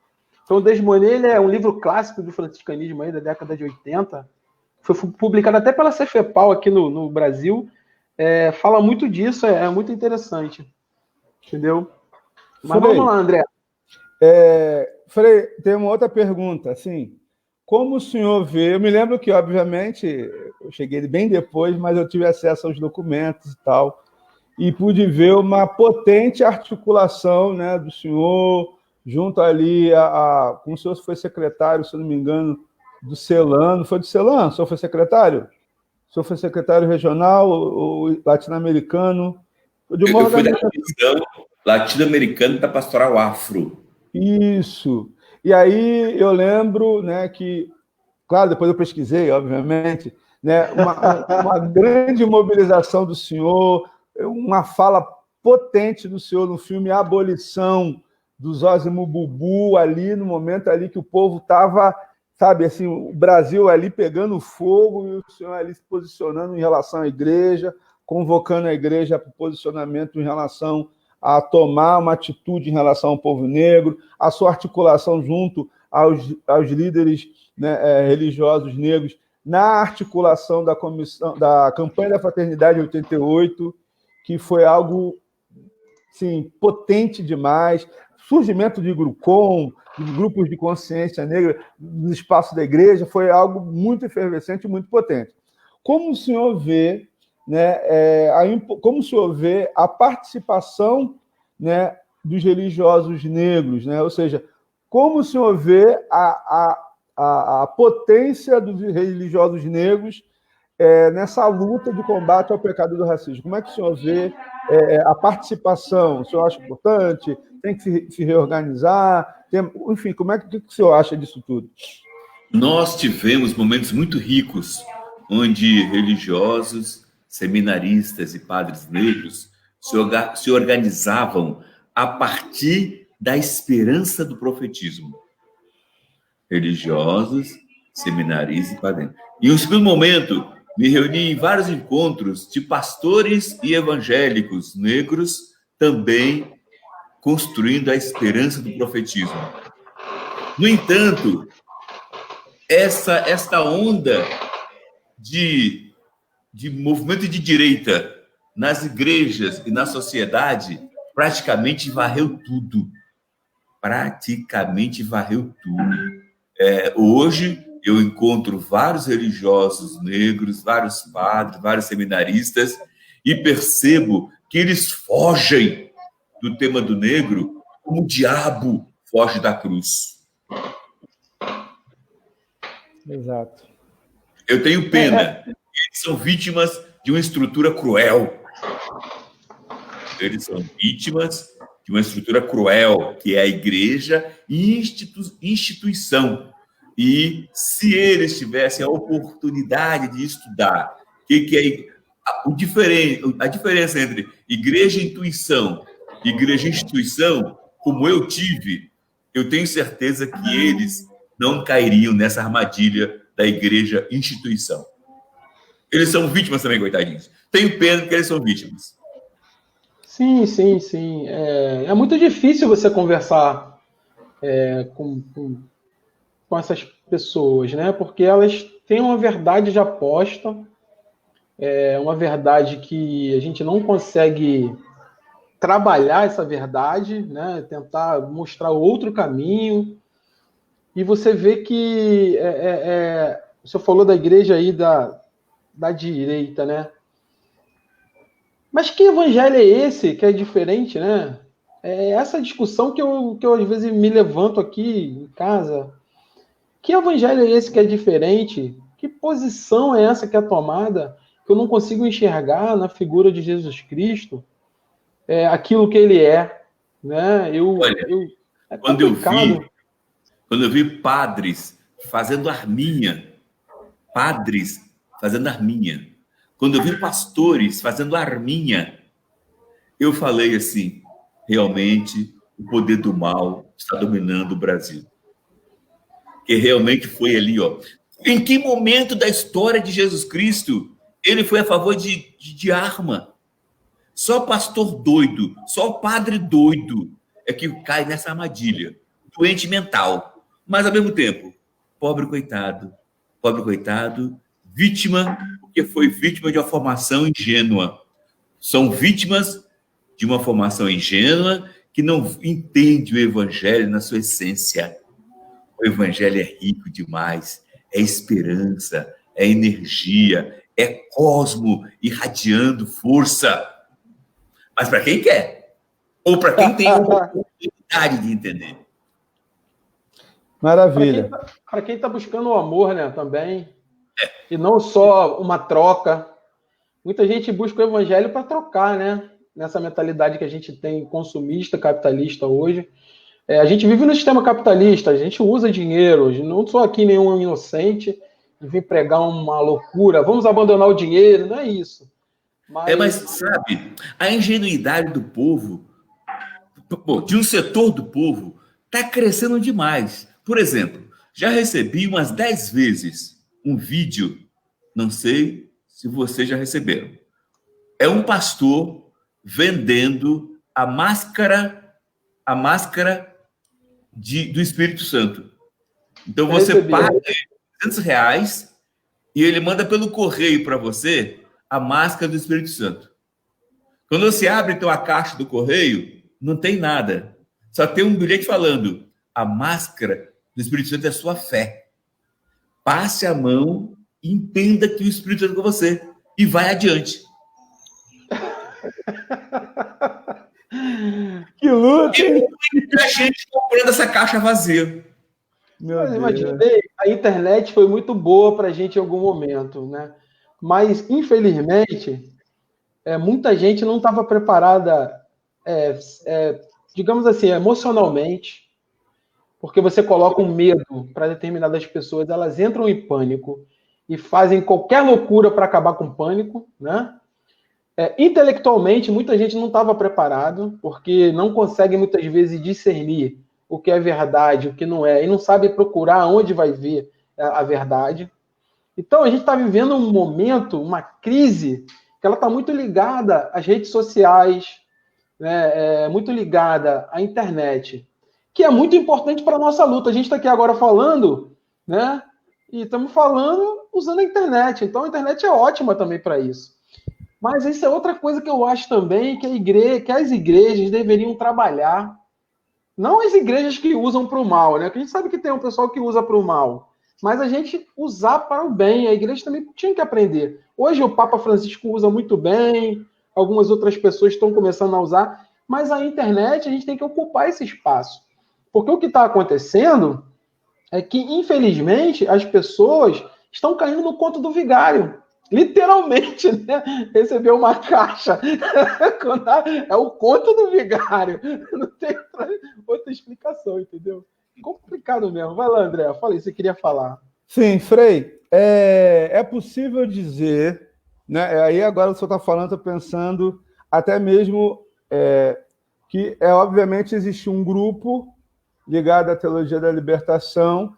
Então, o Desmonet é um livro clássico do franciscanismo aí, da década de 80, foi publicado até pela Cefepal aqui no Brasil, fala muito disso, é muito interessante, entendeu? Mas Frei, vamos lá, André. Frei, tem uma outra pergunta, assim, como o senhor vê, eu me lembro que, obviamente, eu cheguei bem depois, mas eu tive acesso aos documentos e tal, e pude ver uma potente articulação, né, do senhor, junto ali, como o senhor foi secretário, se eu não me engano, do Celano, foi do Celano? O senhor foi secretário? O senhor foi secretário regional ou latino-americano? Eu fui da comissão latino-americana da Pastoral Afro. Isso. E aí eu lembro, né, que, claro, depois eu pesquisei, obviamente, né, uma grande mobilização do senhor, uma fala potente do senhor no filme Abolição, do Zósimo Bubu ali, no momento ali que o povo estava, sabe, assim, o Brasil ali pegando fogo e o senhor ali se posicionando em relação à igreja, convocando a igreja para o posicionamento em relação a tomar uma atitude em relação ao povo negro, a sua articulação junto aos líderes, né, religiosos negros, na articulação da comissão, da campanha da Fraternidade 88, que foi algo, sim, potente demais, surgimento de Grucom, de grupos de consciência negra no espaço da igreja, foi algo muito efervescente e muito potente. Como o senhor vê, né, como o senhor vê a participação, né, dos religiosos negros, né? Ou seja, como o senhor vê a potência dos religiosos negros nessa luta de combate ao pecado do racismo? Como é que o senhor vê a participação? O senhor acha importante? Tem que se reorganizar? Enfim, como é que o senhor acha disso tudo? Nós tivemos momentos muito ricos, onde religiosos, seminaristas e padres negros se organizavam a partir da esperança do profetismo. Religiosos, seminaristas e padres negros. Em um segundo momento, me reuni em vários encontros de pastores e evangélicos negros, também construindo a esperança do profetismo. No entanto, esta onda de movimento de direita nas igrejas e na sociedade praticamente varreu tudo. Hoje, eu encontro vários religiosos negros, vários padres, vários seminaristas, e percebo que eles fogem do tema do negro como o diabo foge da cruz. Exato. Eu tenho pena. Eles são vítimas de uma estrutura cruel. Eles são vítimas de uma estrutura cruel, que é a igreja e instituição. E se eles tivessem a oportunidade de estudar que é a diferença entre igreja e intuição, igreja e instituição, como eu tive, eu tenho certeza que eles não cairiam nessa armadilha da igreja e instituição. Eles são vítimas também, coitadinhos. Tenho pena porque eles são vítimas. Sim, sim, sim. É muito difícil você conversar com essas pessoas, né? Porque elas têm uma verdade já posta, uma verdade que a gente não consegue trabalhar essa verdade, né? Tentar mostrar outro caminho. E você vê que você falou da igreja aí da direita, né? Mas que evangelho é esse que é diferente, né? É essa discussão que eu às vezes me levanto aqui em casa. Que evangelho é esse que é diferente? Que posição é essa que é tomada que eu não consigo enxergar na figura de Jesus Cristo aquilo que ele é, né? Quando eu vi padres fazendo arminha, quando eu vi pastores fazendo arminha, eu falei assim, realmente o poder do mal está dominando o Brasil. Que realmente foi ali, ó. Em que momento da história de Jesus Cristo ele foi a favor de arma? Só pastor doido, só padre doido é que cai nessa armadilha. Doente mental. Mas, ao mesmo tempo, pobre coitado, vítima, porque foi vítima de uma formação ingênua. São vítimas de uma formação ingênua que não entende o evangelho na sua essência. O evangelho é rico demais, é esperança, é energia, é cosmo irradiando força. Mas para quem quer, ou para quem tem a oportunidade de entender. Maravilha. Para quem está buscando o amor, né, também. E não só uma troca. Muita gente busca o evangelho para trocar, né? Nessa mentalidade que a gente tem consumista, capitalista hoje. A gente vive no sistema capitalista, a gente usa dinheiro. Não sou aqui nenhum inocente de vir pregar uma loucura. Vamos abandonar o dinheiro, não é isso. Mas sabe, a ingenuidade do povo Pô, de um setor do povo está crescendo demais. Por exemplo, já recebi umas 10 vezes um vídeo, não sei se vocês já receberam. É um pastor vendendo a máscara do Espírito Santo. Então você paga R$200 e ele manda pelo correio para você a máscara do Espírito Santo. Quando você abre então a caixa do correio, não tem nada. Só tem um bilhete falando: a máscara do Espírito Santo é a sua fé. Passe a mão e entenda que o Espírito Santo é com você. E vai adiante. Que luta! E muita gente comprando essa caixa vazia. Mas imaginei, a internet foi muito boa para a gente em algum momento, né? Mas, infelizmente, muita gente não estava preparada, digamos assim, emocionalmente, porque você coloca um medo para determinadas pessoas, elas entram em pânico e fazem qualquer loucura para acabar com o pânico, né? Intelectualmente, muita gente não estava preparado, porque não consegue muitas vezes discernir o que é verdade, o que não é, e não sabe procurar onde vai ver a verdade. Então, a gente está vivendo um momento, uma crise, que ela está muito ligada às redes sociais, né, muito ligada à internet, que é muito importante para a nossa luta. A gente está aqui agora falando, né, e estamos falando usando a internet. Então, a internet é ótima também para isso. Mas isso é outra coisa que eu acho também que as igrejas deveriam trabalhar. Não as igrejas que usam para o mal, né? Porque a gente sabe que tem um pessoal que usa para o mal. Mas a gente usar para o bem. A igreja também tinha que aprender. Hoje o Papa Francisco usa muito bem, algumas outras pessoas estão começando a usar, mas a internet a gente tem que ocupar esse espaço. Porque o que está acontecendo é que, infelizmente, as pessoas estão caindo no conto do vigário. Literalmente, né? Recebeu uma caixa. É o conto do vigário. Não tem outra explicação, entendeu? Complicado mesmo. Vai lá, André. Fala aí, você queria falar. Sim, Frei, é possível dizer, né? Aí agora o senhor está falando, estou pensando até mesmo que obviamente existe um grupo ligado à teologia da libertação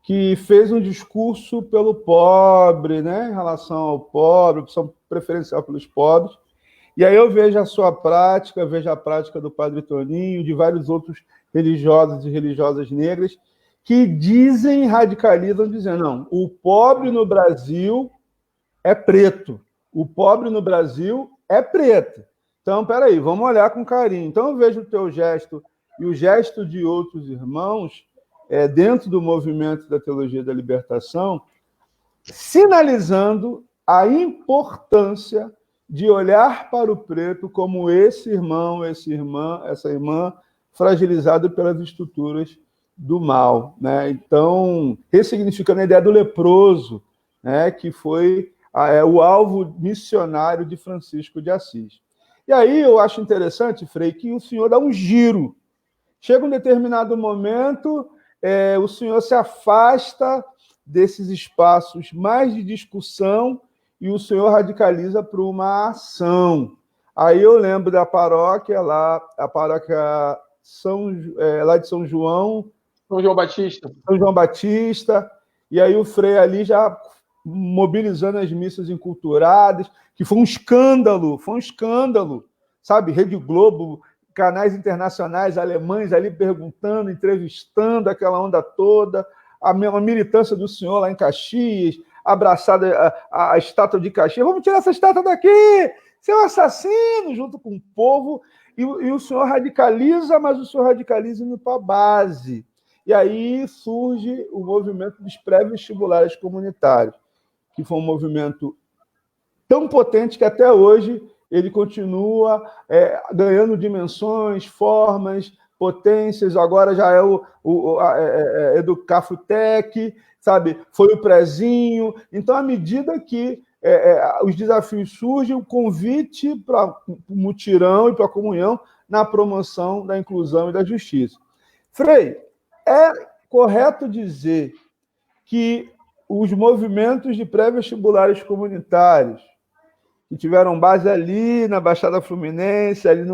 que fez um discurso pelo pobre, né, em relação ao pobre, opção preferencial pelos pobres. E aí eu vejo a sua prática, vejo a prática do Padre Toninho, de vários outros religiosos e religiosas negras, que dizem, radicalizam, dizendo, não, o pobre no Brasil é preto, o pobre no Brasil é preto. Então, peraí, vamos olhar com carinho. Então eu vejo o teu gesto e o gesto de outros irmãos dentro do movimento da teologia da libertação, sinalizando a importância de olhar para o preto como esse irmão, essa irmã fragilizado pelas estruturas do mal, né? Então, ressignificando a ideia do leproso, né, que foi o alvo missionário de Francisco de Assis. E aí eu acho interessante, Frei, que o senhor dá um giro. Chega um determinado momento, o senhor se afasta desses espaços mais de discussão e o senhor radicaliza para uma ação. Aí eu lembro da paróquia lá, a paróquia lá de São João. São João Batista. São João Batista. E aí o Frei ali já mobilizando as missas enculturadas, que foi um escândalo, sabe? Rede Globo, canais internacionais alemães ali perguntando, entrevistando, aquela onda toda, a militância do senhor lá em Caxias, abraçada a estátua de Caxias, vamos tirar essa estátua daqui, seu assassino, junto com o povo, e o senhor radicaliza, mas o senhor radicaliza indo para a base. E aí surge o movimento dos pré-vestibulares comunitários, que foi um movimento tão potente que até hoje ele continua ganhando dimensões, formas, potências, agora já é o Educafutec, sabe? Foi o Prezinho. Então, à medida que os desafios surgem, o convite para o mutirão e para a comunhão na promoção da inclusão e da justiça. Frei, é correto dizer que os movimentos de pré-vestibulares comunitários que tiveram base ali na Baixada Fluminense, ali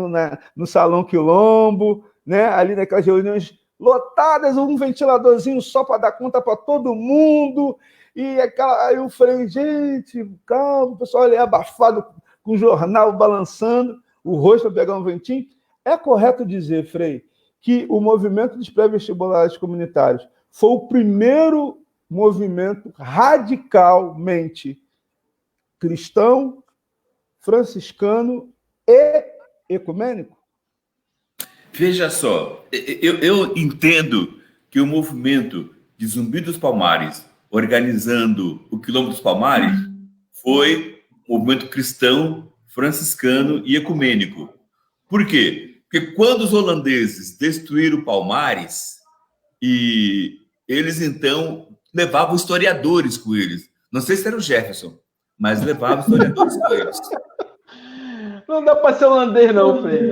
no Salão Quilombo, né? Ali naquelas reuniões lotadas, um ventiladorzinho só para dar conta para todo mundo, e aí eu falei, gente, calma, o pessoal ali abafado, com o jornal balançando, o rosto para pegar um ventinho. É correto dizer, Frei, que o movimento dos pré-vestibulares comunitários foi o primeiro movimento radicalmente cristão, franciscano e ecumênico? Veja só, eu entendo que o movimento de Zumbi dos Palmares, organizando o Quilombo dos Palmares, foi um movimento cristão, franciscano e ecumênico. Por quê? Porque quando os holandeses destruíram Palmares, e eles então levavam historiadores com eles. Não sei se era o Jefferson, mas levavam historiadores com eles. Não dá para ser holandês, não, Frei.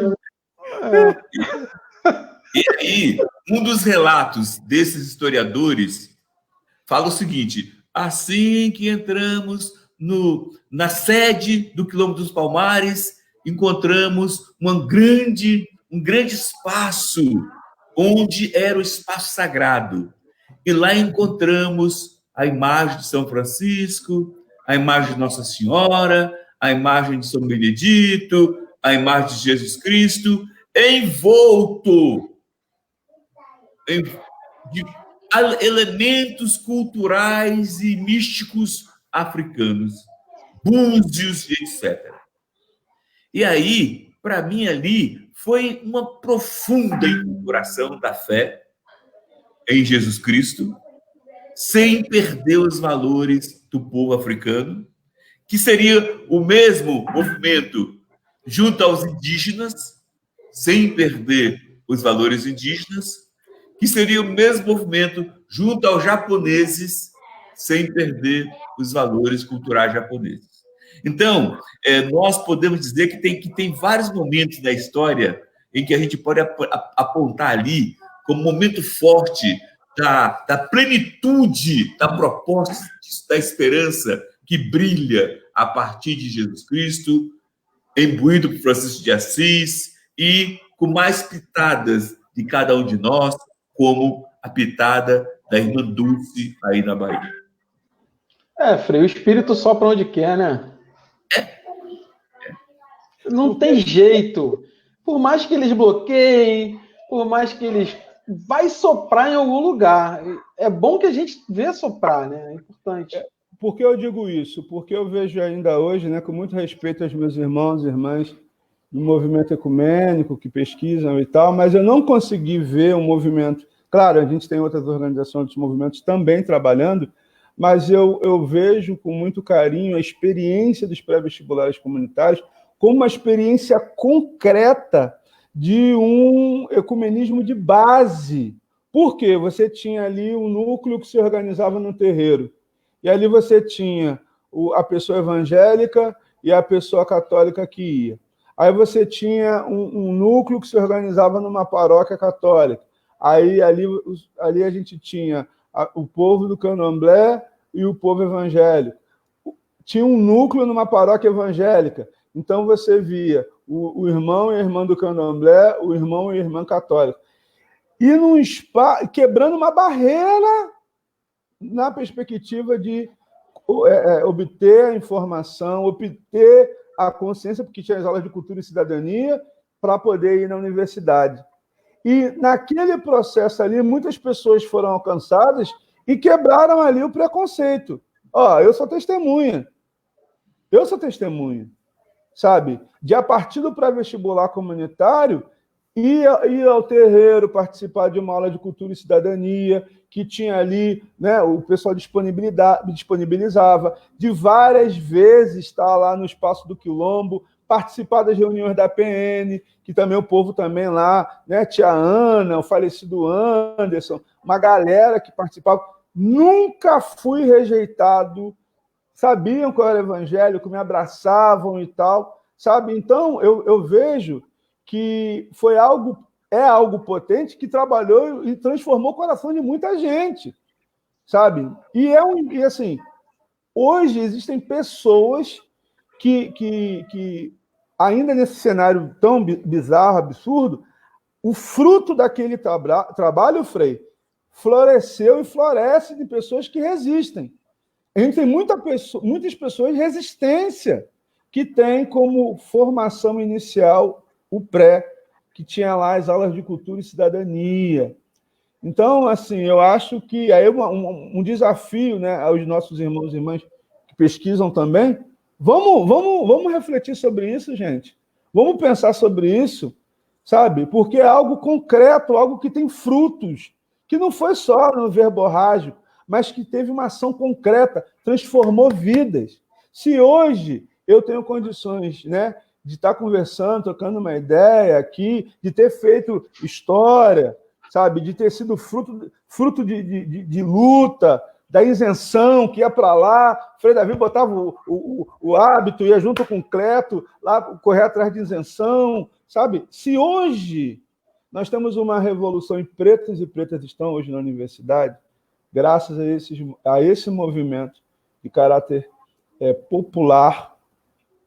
E aí, um dos relatos desses historiadores fala o seguinte: assim que entramos na sede do Quilombo dos Palmares, encontramos um grande espaço, onde era o espaço sagrado. E lá encontramos a imagem de São Francisco, a imagem de Nossa Senhora, a imagem de São Benedito, a imagem de Jesus Cristo, envolto de elementos culturais e místicos africanos, búzios, etc. E aí, para mim, ali foi uma profunda incorporação da fé em Jesus Cristo, sem perder os valores do povo africano, que seria o mesmo movimento junto aos indígenas, sem perder os valores indígenas, que seria o mesmo movimento junto aos japoneses, sem perder os valores culturais japoneses. Então, nós podemos dizer que tem vários momentos da história em que a gente pode apontar ali como momento forte da plenitude da proposta da esperança que brilha a partir de Jesus Cristo, imbuído por Francisco de Assis e com mais pitadas de cada um de nós, como a pitada da irmã Dulce aí na Bahia. Frei, o espírito sopra onde quer, né? Não tem jeito. Por mais que eles bloqueiem, por mais que eles... vai soprar em algum lugar. É bom que a gente vê soprar, né? É importante. Por que eu digo isso? Porque eu vejo ainda hoje, né, com muito respeito aos meus irmãos e irmãs do movimento ecumênico que pesquisam e tal, mas eu não consegui ver um movimento... Claro, a gente tem outras organizações, outros movimentos também trabalhando, mas eu vejo com muito carinho a experiência dos pré-vestibulares comunitários como uma experiência concreta de um ecumenismo de base. Por quê? Você tinha ali um núcleo que se organizava no terreiro. E ali você tinha a pessoa evangélica e a pessoa católica que ia. Aí você tinha um núcleo que se organizava numa paróquia católica. Aí ali a gente tinha o povo do candomblé e o povo evangélico. Tinha um núcleo numa paróquia evangélica. Então você via o irmão e a irmã do candomblé, o irmão e a irmã católica. E quebrando uma barreira na perspectiva de obter a informação, obter a consciência, porque tinha as aulas de cultura e cidadania, para poder ir na universidade. E naquele processo ali, muitas pessoas foram alcançadas e quebraram ali o preconceito. Eu sou testemunha. Sabe? De a partir do pré-vestibular comunitário, ir ao terreiro, participar de uma aula de cultura e cidadania, que tinha ali, né, o pessoal disponibilizava, de várias vezes estar lá no espaço do Quilombo, participar das reuniões da PN, que também o povo também lá, né, tia Ana, o falecido Anderson, uma galera que participava. Nunca fui rejeitado, sabiam que eu era evangélico, me abraçavam e tal, sabe? Então, eu vejo que é algo potente que trabalhou e transformou o coração de muita gente, sabe? E assim, hoje existem pessoas que ainda nesse cenário tão bizarro, absurdo, o fruto daquele trabalho, Frei, floresceu e floresce de pessoas que resistem. A gente tem muitas pessoas de resistência que têm como formação inicial o pré, que tinha lá as aulas de cultura e cidadania. Então, assim, eu acho que aí um desafio, né, aos nossos irmãos e irmãs que pesquisam também, vamos refletir sobre isso, gente. Vamos pensar sobre isso, sabe? Porque é algo concreto, algo que tem frutos, que não foi só no verborrágico, mas que teve uma ação concreta, transformou vidas. Se hoje eu tenho condições, né, de estar conversando, trocando uma ideia aqui, de ter feito história, sabe, de ter sido fruto de luta, da isenção, que ia para lá, Frei Davi botava o hábito, ia junto com o Cleto, lá correr atrás de isenção, sabe? Se hoje nós temos uma revolução e pretas estão hoje na universidade, graças a esse movimento de caráter popular,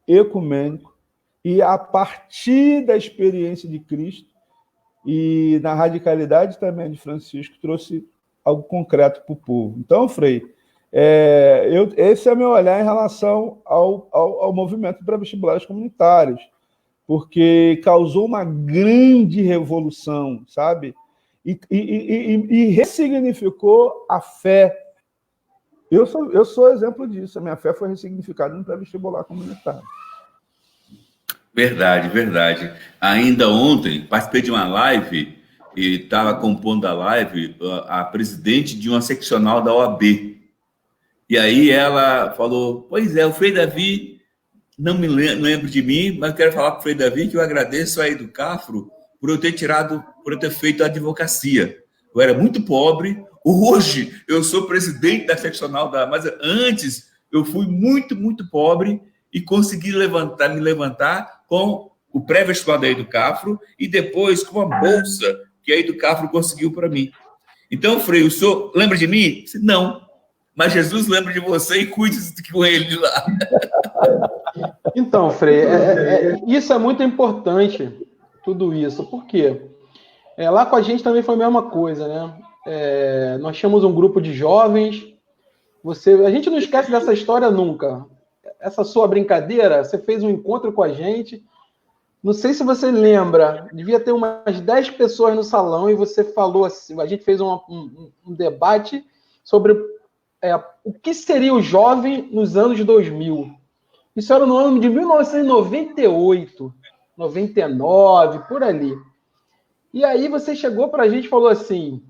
ecumênico, e a partir da experiência de Cristo e na radicalidade também de Francisco, trouxe algo concreto para o povo. Então, Frei, esse é o meu olhar em relação ao movimento para vestibulares comunitários, porque causou uma grande revolução, sabe? E ressignificou a fé. Eu sou exemplo disso. A minha fé foi ressignificada no pré-vestibular comunitário. Verdade, verdade. Ainda ontem, participei de uma live e estava compondo a live a presidente de uma seccional da OAB. E aí ela falou, pois é, o Frei Davi, não lembro de mim, mas quero falar para o Frei Davi que eu agradeço a Educafro por eu ter feito a advocacia. Eu era muito pobre, hoje eu sou presidente da seccional mas antes eu fui muito, muito pobre e consegui me levantar com o pré-vestibular da Educafro e depois com a bolsa que a Educafro conseguiu para mim. Então, Frei, o senhor lembra de mim? Não, mas Jesus lembra de você e cuide com ele lá. Então, Frei, isso é muito importante, tudo isso. Por quê? Lá com a gente também foi a mesma coisa, né? Nós tínhamos um grupo de jovens. A gente não esquece dessa história nunca. Essa sua brincadeira, você fez um encontro com a gente. Não sei se você lembra, devia ter umas 10 pessoas no salão e você falou assim, a gente fez um debate sobre o que seria o jovem nos anos 2000. Isso era no ano de 1998, 99, por ali. E aí você chegou para a gente e falou assim,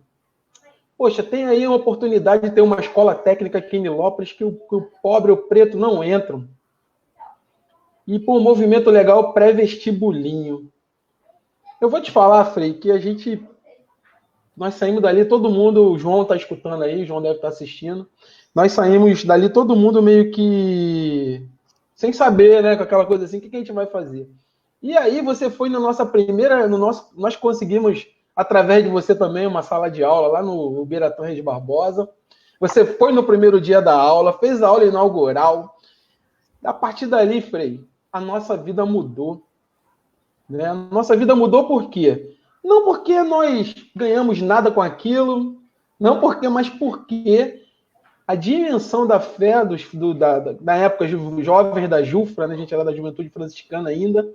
poxa, tem aí uma oportunidade de ter uma escola técnica aqui em Nilópolis que o pobre, o preto não entram. E por um movimento legal pré-vestibulinho. Eu vou te falar, Frei, que nós saímos dali, todo mundo, o João está escutando aí, o João deve estar assistindo, nós saímos dali todo mundo meio que sem saber, né, com aquela coisa assim, o que a gente vai fazer? E aí você foi na nossa primeira, nós conseguimos, através de você também, uma sala de aula lá no Beira Torres de Barbosa. Você foi no primeiro dia da aula, fez a aula inaugural. A partir dali, Frei, a nossa vida mudou. Né? A nossa vida mudou por quê? Não porque nós ganhamos nada com aquilo, mas porque a dimensão da fé na época dos jovens da Jufra, né? A gente era da Juventude Franciscana ainda,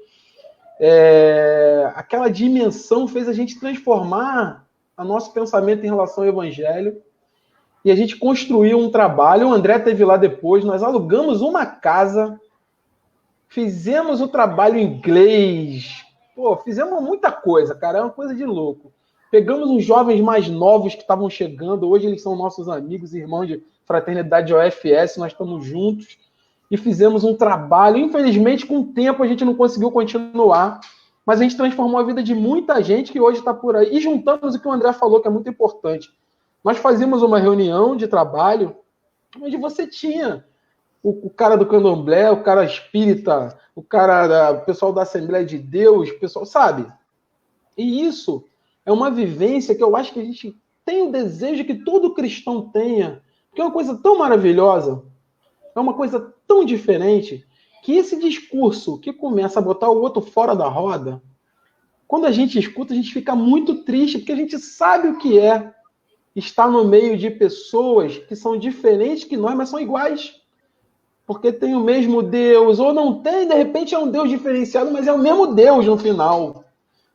aquela dimensão fez a gente transformar o nosso pensamento em relação ao Evangelho e a gente construiu um trabalho. O André esteve lá depois, nós alugamos uma casa, fizemos o trabalho em inglês, fizemos muita coisa, cara, é uma coisa de louco. Pegamos uns jovens mais novos que estavam chegando, hoje eles são nossos amigos, irmãos de fraternidade OFS, nós estamos juntos, e fizemos um trabalho. Infelizmente, com o tempo, a gente não conseguiu continuar, mas a gente transformou a vida de muita gente que hoje está por aí. E juntamos o que o André falou, que é muito importante. Nós fazíamos uma reunião de trabalho onde você tinha o cara do candomblé, o cara espírita, o pessoal da Assembleia de Deus, pessoal, sabe? E isso é uma vivência que eu acho que a gente tem o desejo que todo cristão tenha, porque é uma coisa tão maravilhosa, é uma coisa tão diferente, que esse discurso que começa a botar o outro fora da roda, quando a gente escuta, a gente fica muito triste, porque a gente sabe o que é estar no meio de pessoas que são diferentes que nós, mas são iguais. Porque tem o mesmo Deus, ou não tem, de repente é um Deus diferenciado, mas é o mesmo Deus no final,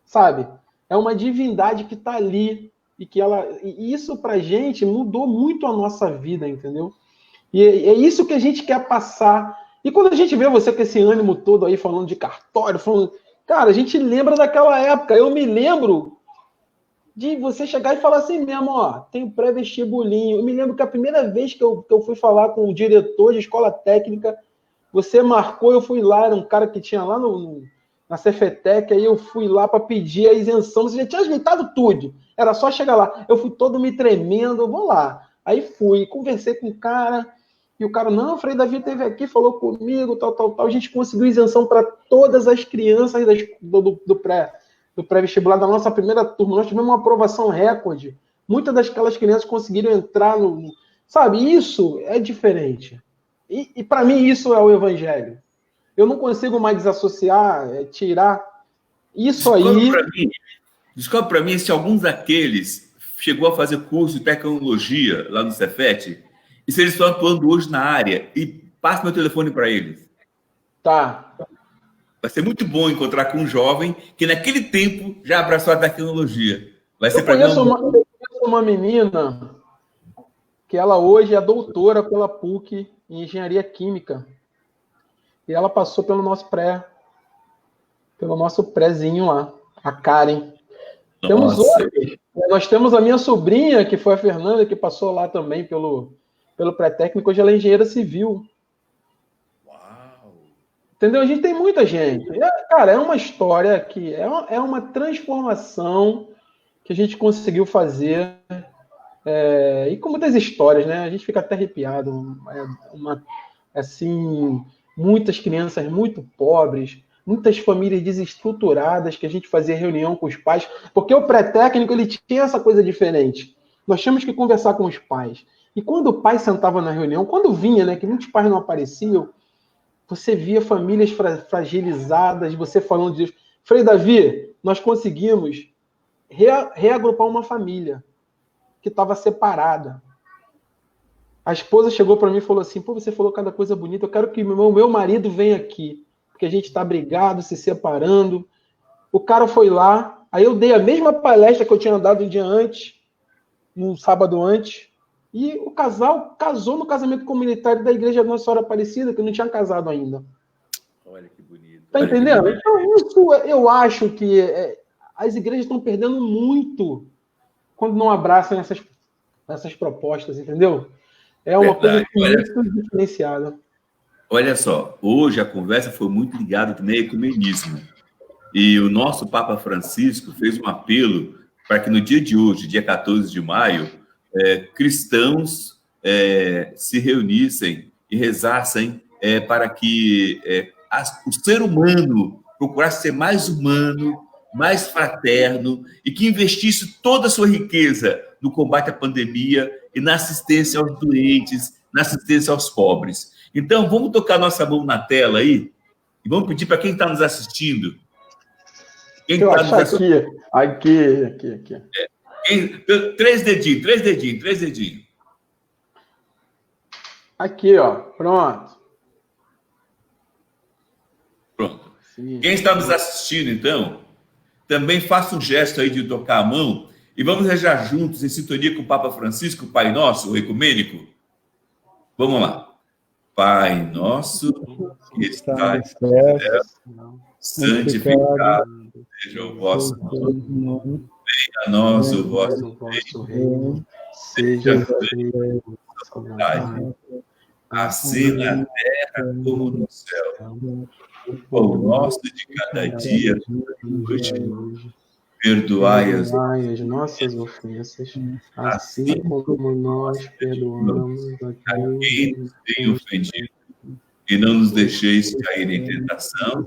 sabe? É uma divindade que está ali, e isso pra gente mudou muito a nossa vida, entendeu? E é isso que a gente quer passar. E quando a gente vê você com esse ânimo todo aí, falando de cartório, cara, a gente lembra daquela época. Eu me lembro de você chegar e falar assim mesmo, ó, tem pré-vestibulinho. Eu me lembro que a primeira vez que eu fui falar com o diretor de escola técnica, você marcou, eu fui lá, era um cara que tinha lá na Cefetec, aí eu fui lá para pedir a isenção, você já tinha ajeitado tudo, era só chegar lá. Eu fui todo me tremendo, eu vou lá. Aí fui, conversei com o cara, e o cara, não, o Frei Davi esteve aqui, falou comigo, tal. A gente conseguiu isenção para todas as crianças do pré-vestibular da nossa primeira turma. Nós tivemos uma aprovação recorde. Muitas daquelas crianças conseguiram entrar no... Sabe, isso é diferente. E para mim, isso é o evangelho. Eu não consigo mais desassociar, tirar isso aí. Descobre para mim se alguns daqueles chegou a fazer curso de tecnologia lá no Cefet, e se eles estão atuando hoje na área, e passa meu telefone para eles. Tá. Vai ser muito bom encontrar com um jovem que naquele tempo já abraçou a tecnologia. Vai ser para mim eu conheço uma menina que ela hoje é doutora pela PUC em engenharia química. E ela passou pelo nosso prézinho lá, a Karen. Nossa. Temos outros. Nós temos a minha sobrinha, que foi a Fernanda, que passou lá também pelo pré-técnico. Hoje ela é engenheira civil. Uau! Entendeu? A gente tem muita gente. Cara, é uma história que é uma transformação que a gente conseguiu fazer. E com muitas histórias, né? A gente fica até arrepiado. Assim, muitas crianças muito pobres, muitas famílias desestruturadas, que a gente fazia reunião com os pais, porque o pré-técnico ele tinha essa coisa diferente. Nós tínhamos que conversar com os pais. E quando o pai sentava na reunião, quando vinha, né, que muitos pais não apareciam, você via famílias fragilizadas, você falando de Deus. Frei Davi, nós conseguimos reagrupar uma família que estava separada. A esposa chegou para mim e falou assim, pô, você falou cada coisa bonita, eu quero que o meu marido venha aqui, porque a gente está brigado, se separando. O cara foi lá, aí eu dei a mesma palestra que eu tinha dado um dia antes, no sábado antes, e o casal casou no casamento comunitário da Igreja Nossa Senhora Aparecida, que não tinha casado ainda. Olha que bonito. Tá entendendo? Então, isso eu acho que as igrejas estão perdendo muito quando não abraçam essas propostas, entendeu? É uma coisa muito diferenciada. Olha só, hoje a conversa foi muito ligada também ao ecumenismo. E o nosso Papa Francisco fez um apelo para que no dia de hoje, dia 14 de maio, cristãos se reunissem e rezassem para que o ser humano procurasse ser mais humano, mais fraterno, e que investisse toda a sua riqueza no combate à pandemia e na assistência aos doentes, na assistência aos pobres. Então, vamos tocar nossa mão na tela aí e vamos pedir para quem está nos assistindo. Quem eu achar aqui. Três dedinhos. Aqui, ó. Pronto. Sim. Quem está nos assistindo, então, também faça um gesto aí de tocar a mão e vamos rezar juntos, em sintonia com o Papa Francisco, o Pai Nosso, o ecumênico. Vamos lá. Pai nosso, que está no céu, santificado seja o vosso nome. Venha a nós o vosso reino. Seja feita a vossa vontade, assim na terra como no céu. O pão nosso de cada dia, hoje, perdoai as nossas ofensas, assim como nós perdoamos a quem nos tem ofendido. E não nos deixeis cair em tentação,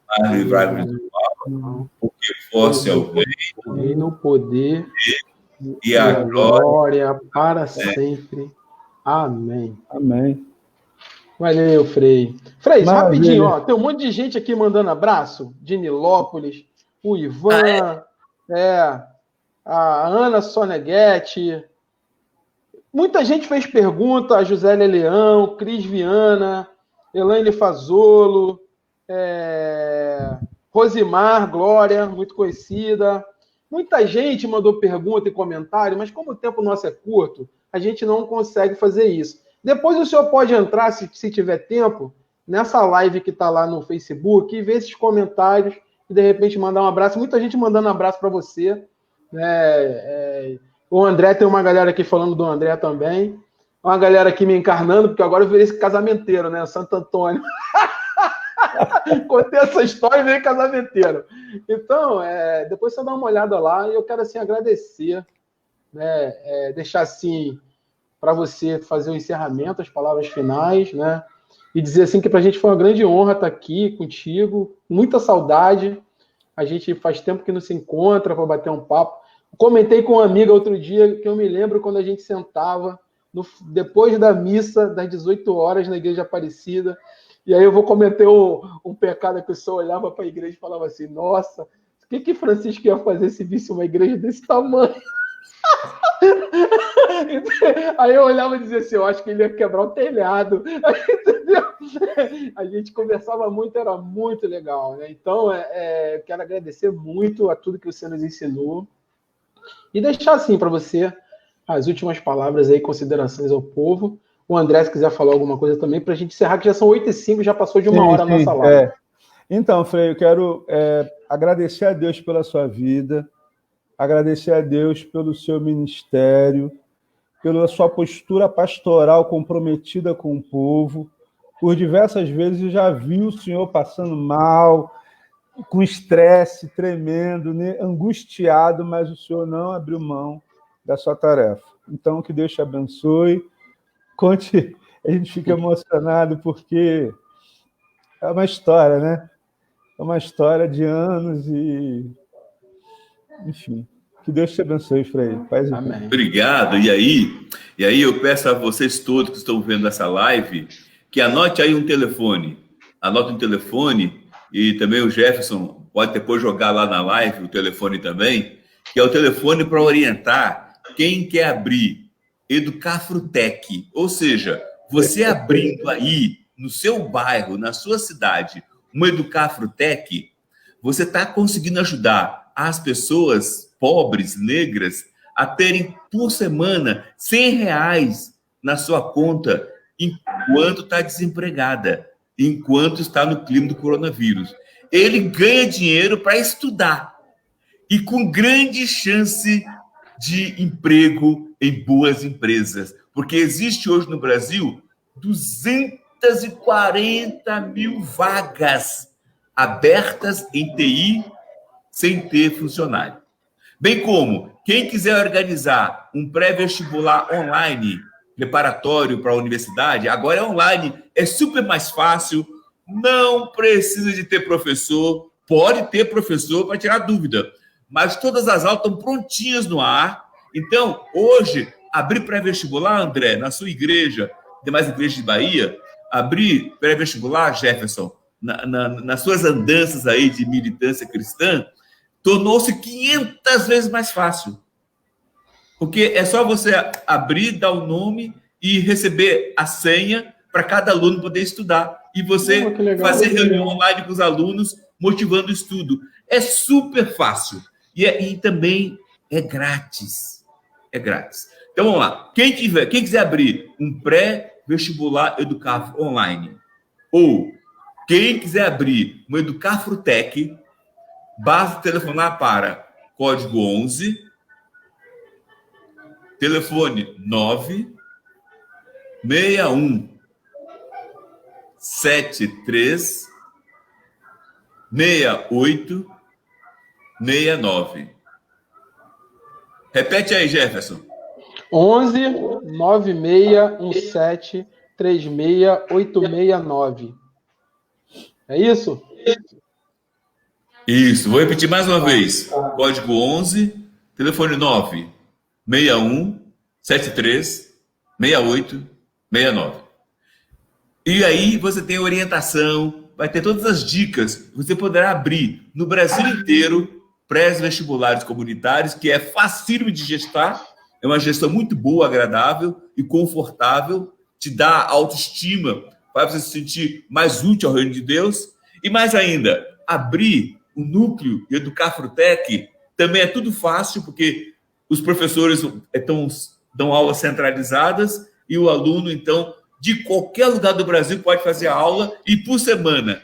mas livrai-nos do mal, porque vosso é o reino, o poder e a glória para sempre. Amém. Amém. Valeu, Frei. Frei, Maravilha. rapidinho, ó, tem um monte de gente aqui mandando abraço, de Nilópolis, o Ivan, a Ana Soneghetti. Muita gente fez pergunta, a Josélia Leão, Cris Viana, Elaine Fazolo, Rosimar Glória, muito conhecida. Muita gente mandou pergunta e comentário, mas como o tempo nosso é curto, a gente não consegue fazer isso. Depois o senhor pode entrar, se tiver tempo, nessa live que está lá no Facebook e ver esses comentários e de repente mandar um abraço. Muita gente mandando um abraço para você. O André, tem uma galera aqui falando do André também. Uma galera aqui me encarnando, porque agora eu virei esse casamenteiro, né? Santo Antônio. Contei essa história e virei casamenteiro. Então, depois você dá uma olhada lá e eu quero assim agradecer, né? Deixar assim para você fazer o encerramento, as palavras finais, né? E dizer assim que para a gente foi uma grande honra estar aqui contigo, muita saudade. A gente faz tempo que não se encontra para bater um papo. Comentei com uma amiga outro dia que eu me lembro quando a gente sentava depois da missa das 18 horas na Igreja Aparecida. E aí eu vou cometer um pecado que o senhor olhava para a igreja e falava assim, nossa, o que Francisco ia fazer se visse uma igreja desse tamanho? Aí eu olhava e dizia assim, eu acho que ele ia quebrar o telhado. Entendeu? A gente conversava muito, era muito legal, né? Então, eu quero agradecer muito a tudo que você nos ensinou e deixar assim para você as últimas palavras aí, considerações ao povo. O André, se quiser falar alguma coisa também, para a gente encerrar, que já são 8h05, já passou de uma hora a nossa live. Então, Frei, eu quero agradecer a Deus pela sua vida, agradecer a Deus pelo seu ministério, pela sua postura pastoral comprometida com o povo. Por diversas vezes eu já vi o senhor passando mal, com estresse tremendo, né, angustiado, mas o senhor não abriu mão da sua tarefa. Então, que Deus te abençoe. Conte, a gente fica emocionado porque é uma história, né? É uma história de anos e... Enfim, que Deus te abençoe, Frei. Paz e Amém. Obrigado. E aí eu peço a vocês todos que estão vendo essa live que anote aí um telefone. Anote um telefone e também o Jefferson pode depois jogar lá na live o telefone também, que é o telefone para orientar quem quer abrir Educafrutec, ou seja, você abrindo aí no seu bairro, na sua cidade, uma Educafrutec, você está conseguindo ajudar as pessoas pobres, negras, a terem por semana R$100 na sua conta enquanto está desempregada, enquanto está no clima do coronavírus. Ele ganha dinheiro para estudar e com grande chance de emprego em boas empresas, porque existe hoje no Brasil 240 mil vagas abertas em TI sem ter funcionário. Bem como quem quiser organizar um pré-vestibular online, preparatório para a universidade, agora é online, é super mais fácil, não precisa de ter professor, pode ter professor para tirar dúvida, mas todas as aulas estão prontinhas no ar. Então, hoje, abrir pré-vestibular, André, na sua igreja, demais igrejas de Bahia, abrir pré-vestibular, Jefferson, nas suas andanças aí de militância cristã, tornou-se 500 vezes mais fácil. Porque é só você abrir, dar o nome e receber a senha para cada aluno poder estudar. E você fazer reunião online com os alunos, motivando o estudo. É super fácil. E também é grátis. É grátis. Então, vamos lá. Quem quiser abrir um pré-vestibular Educaf online, ou quem quiser abrir um Educafrutec, basta telefonar para código 11, telefone 961 73 68 69. Repete aí, Jefferson. 11 9617 36869. É isso? Isso. Vou repetir mais uma vez. Código 11, telefone 961 73 68 69. E aí você tem orientação, vai ter todas as dicas. Você poderá abrir no Brasil inteiro pré-vestibulares comunitários, que é facílimo de gestar, é uma gestão muito boa, agradável e confortável, te dá autoestima, vai você se sentir mais útil ao reino de Deus. E mais ainda, abrir o núcleo e Educar Frutec também é tudo fácil, porque os professores dão aulas centralizadas e o aluno, então, de qualquer lugar do Brasil pode fazer a aula e, por semana,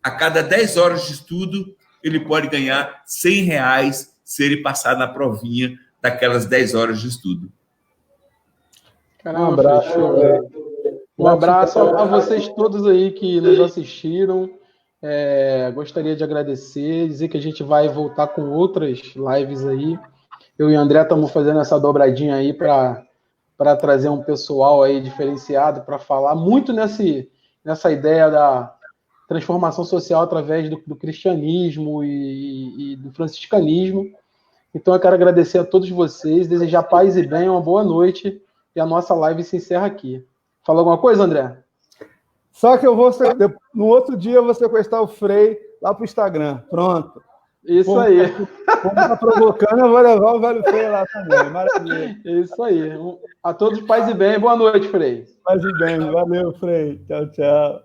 a cada 10 horas de estudo, ele pode ganhar R$100 se ele passar na provinha daquelas 10 horas de estudo. Caramba, um abraço. Um abraço a vocês todos aí que nos assistiram. Gostaria de agradecer, dizer que a gente vai voltar com outras lives aí. Eu e o André estamos fazendo essa dobradinha aí para trazer um pessoal aí diferenciado para falar muito nessa ideia da transformação social através do cristianismo e do franciscanismo. Então eu quero agradecer a todos vocês, desejar paz e bem, uma boa noite, e a nossa live se encerra aqui. Fala alguma coisa, André? Só que no outro dia eu vou sequestrar o Frei lá para o Instagram. Pronto. Isso aí. Como tá provocando, eu vou levar o velho Frei lá também. Maravilha. Isso aí. A todos paz e bem. Boa noite, Frei. Paz e bem. Valeu, Frei. Tchau, tchau.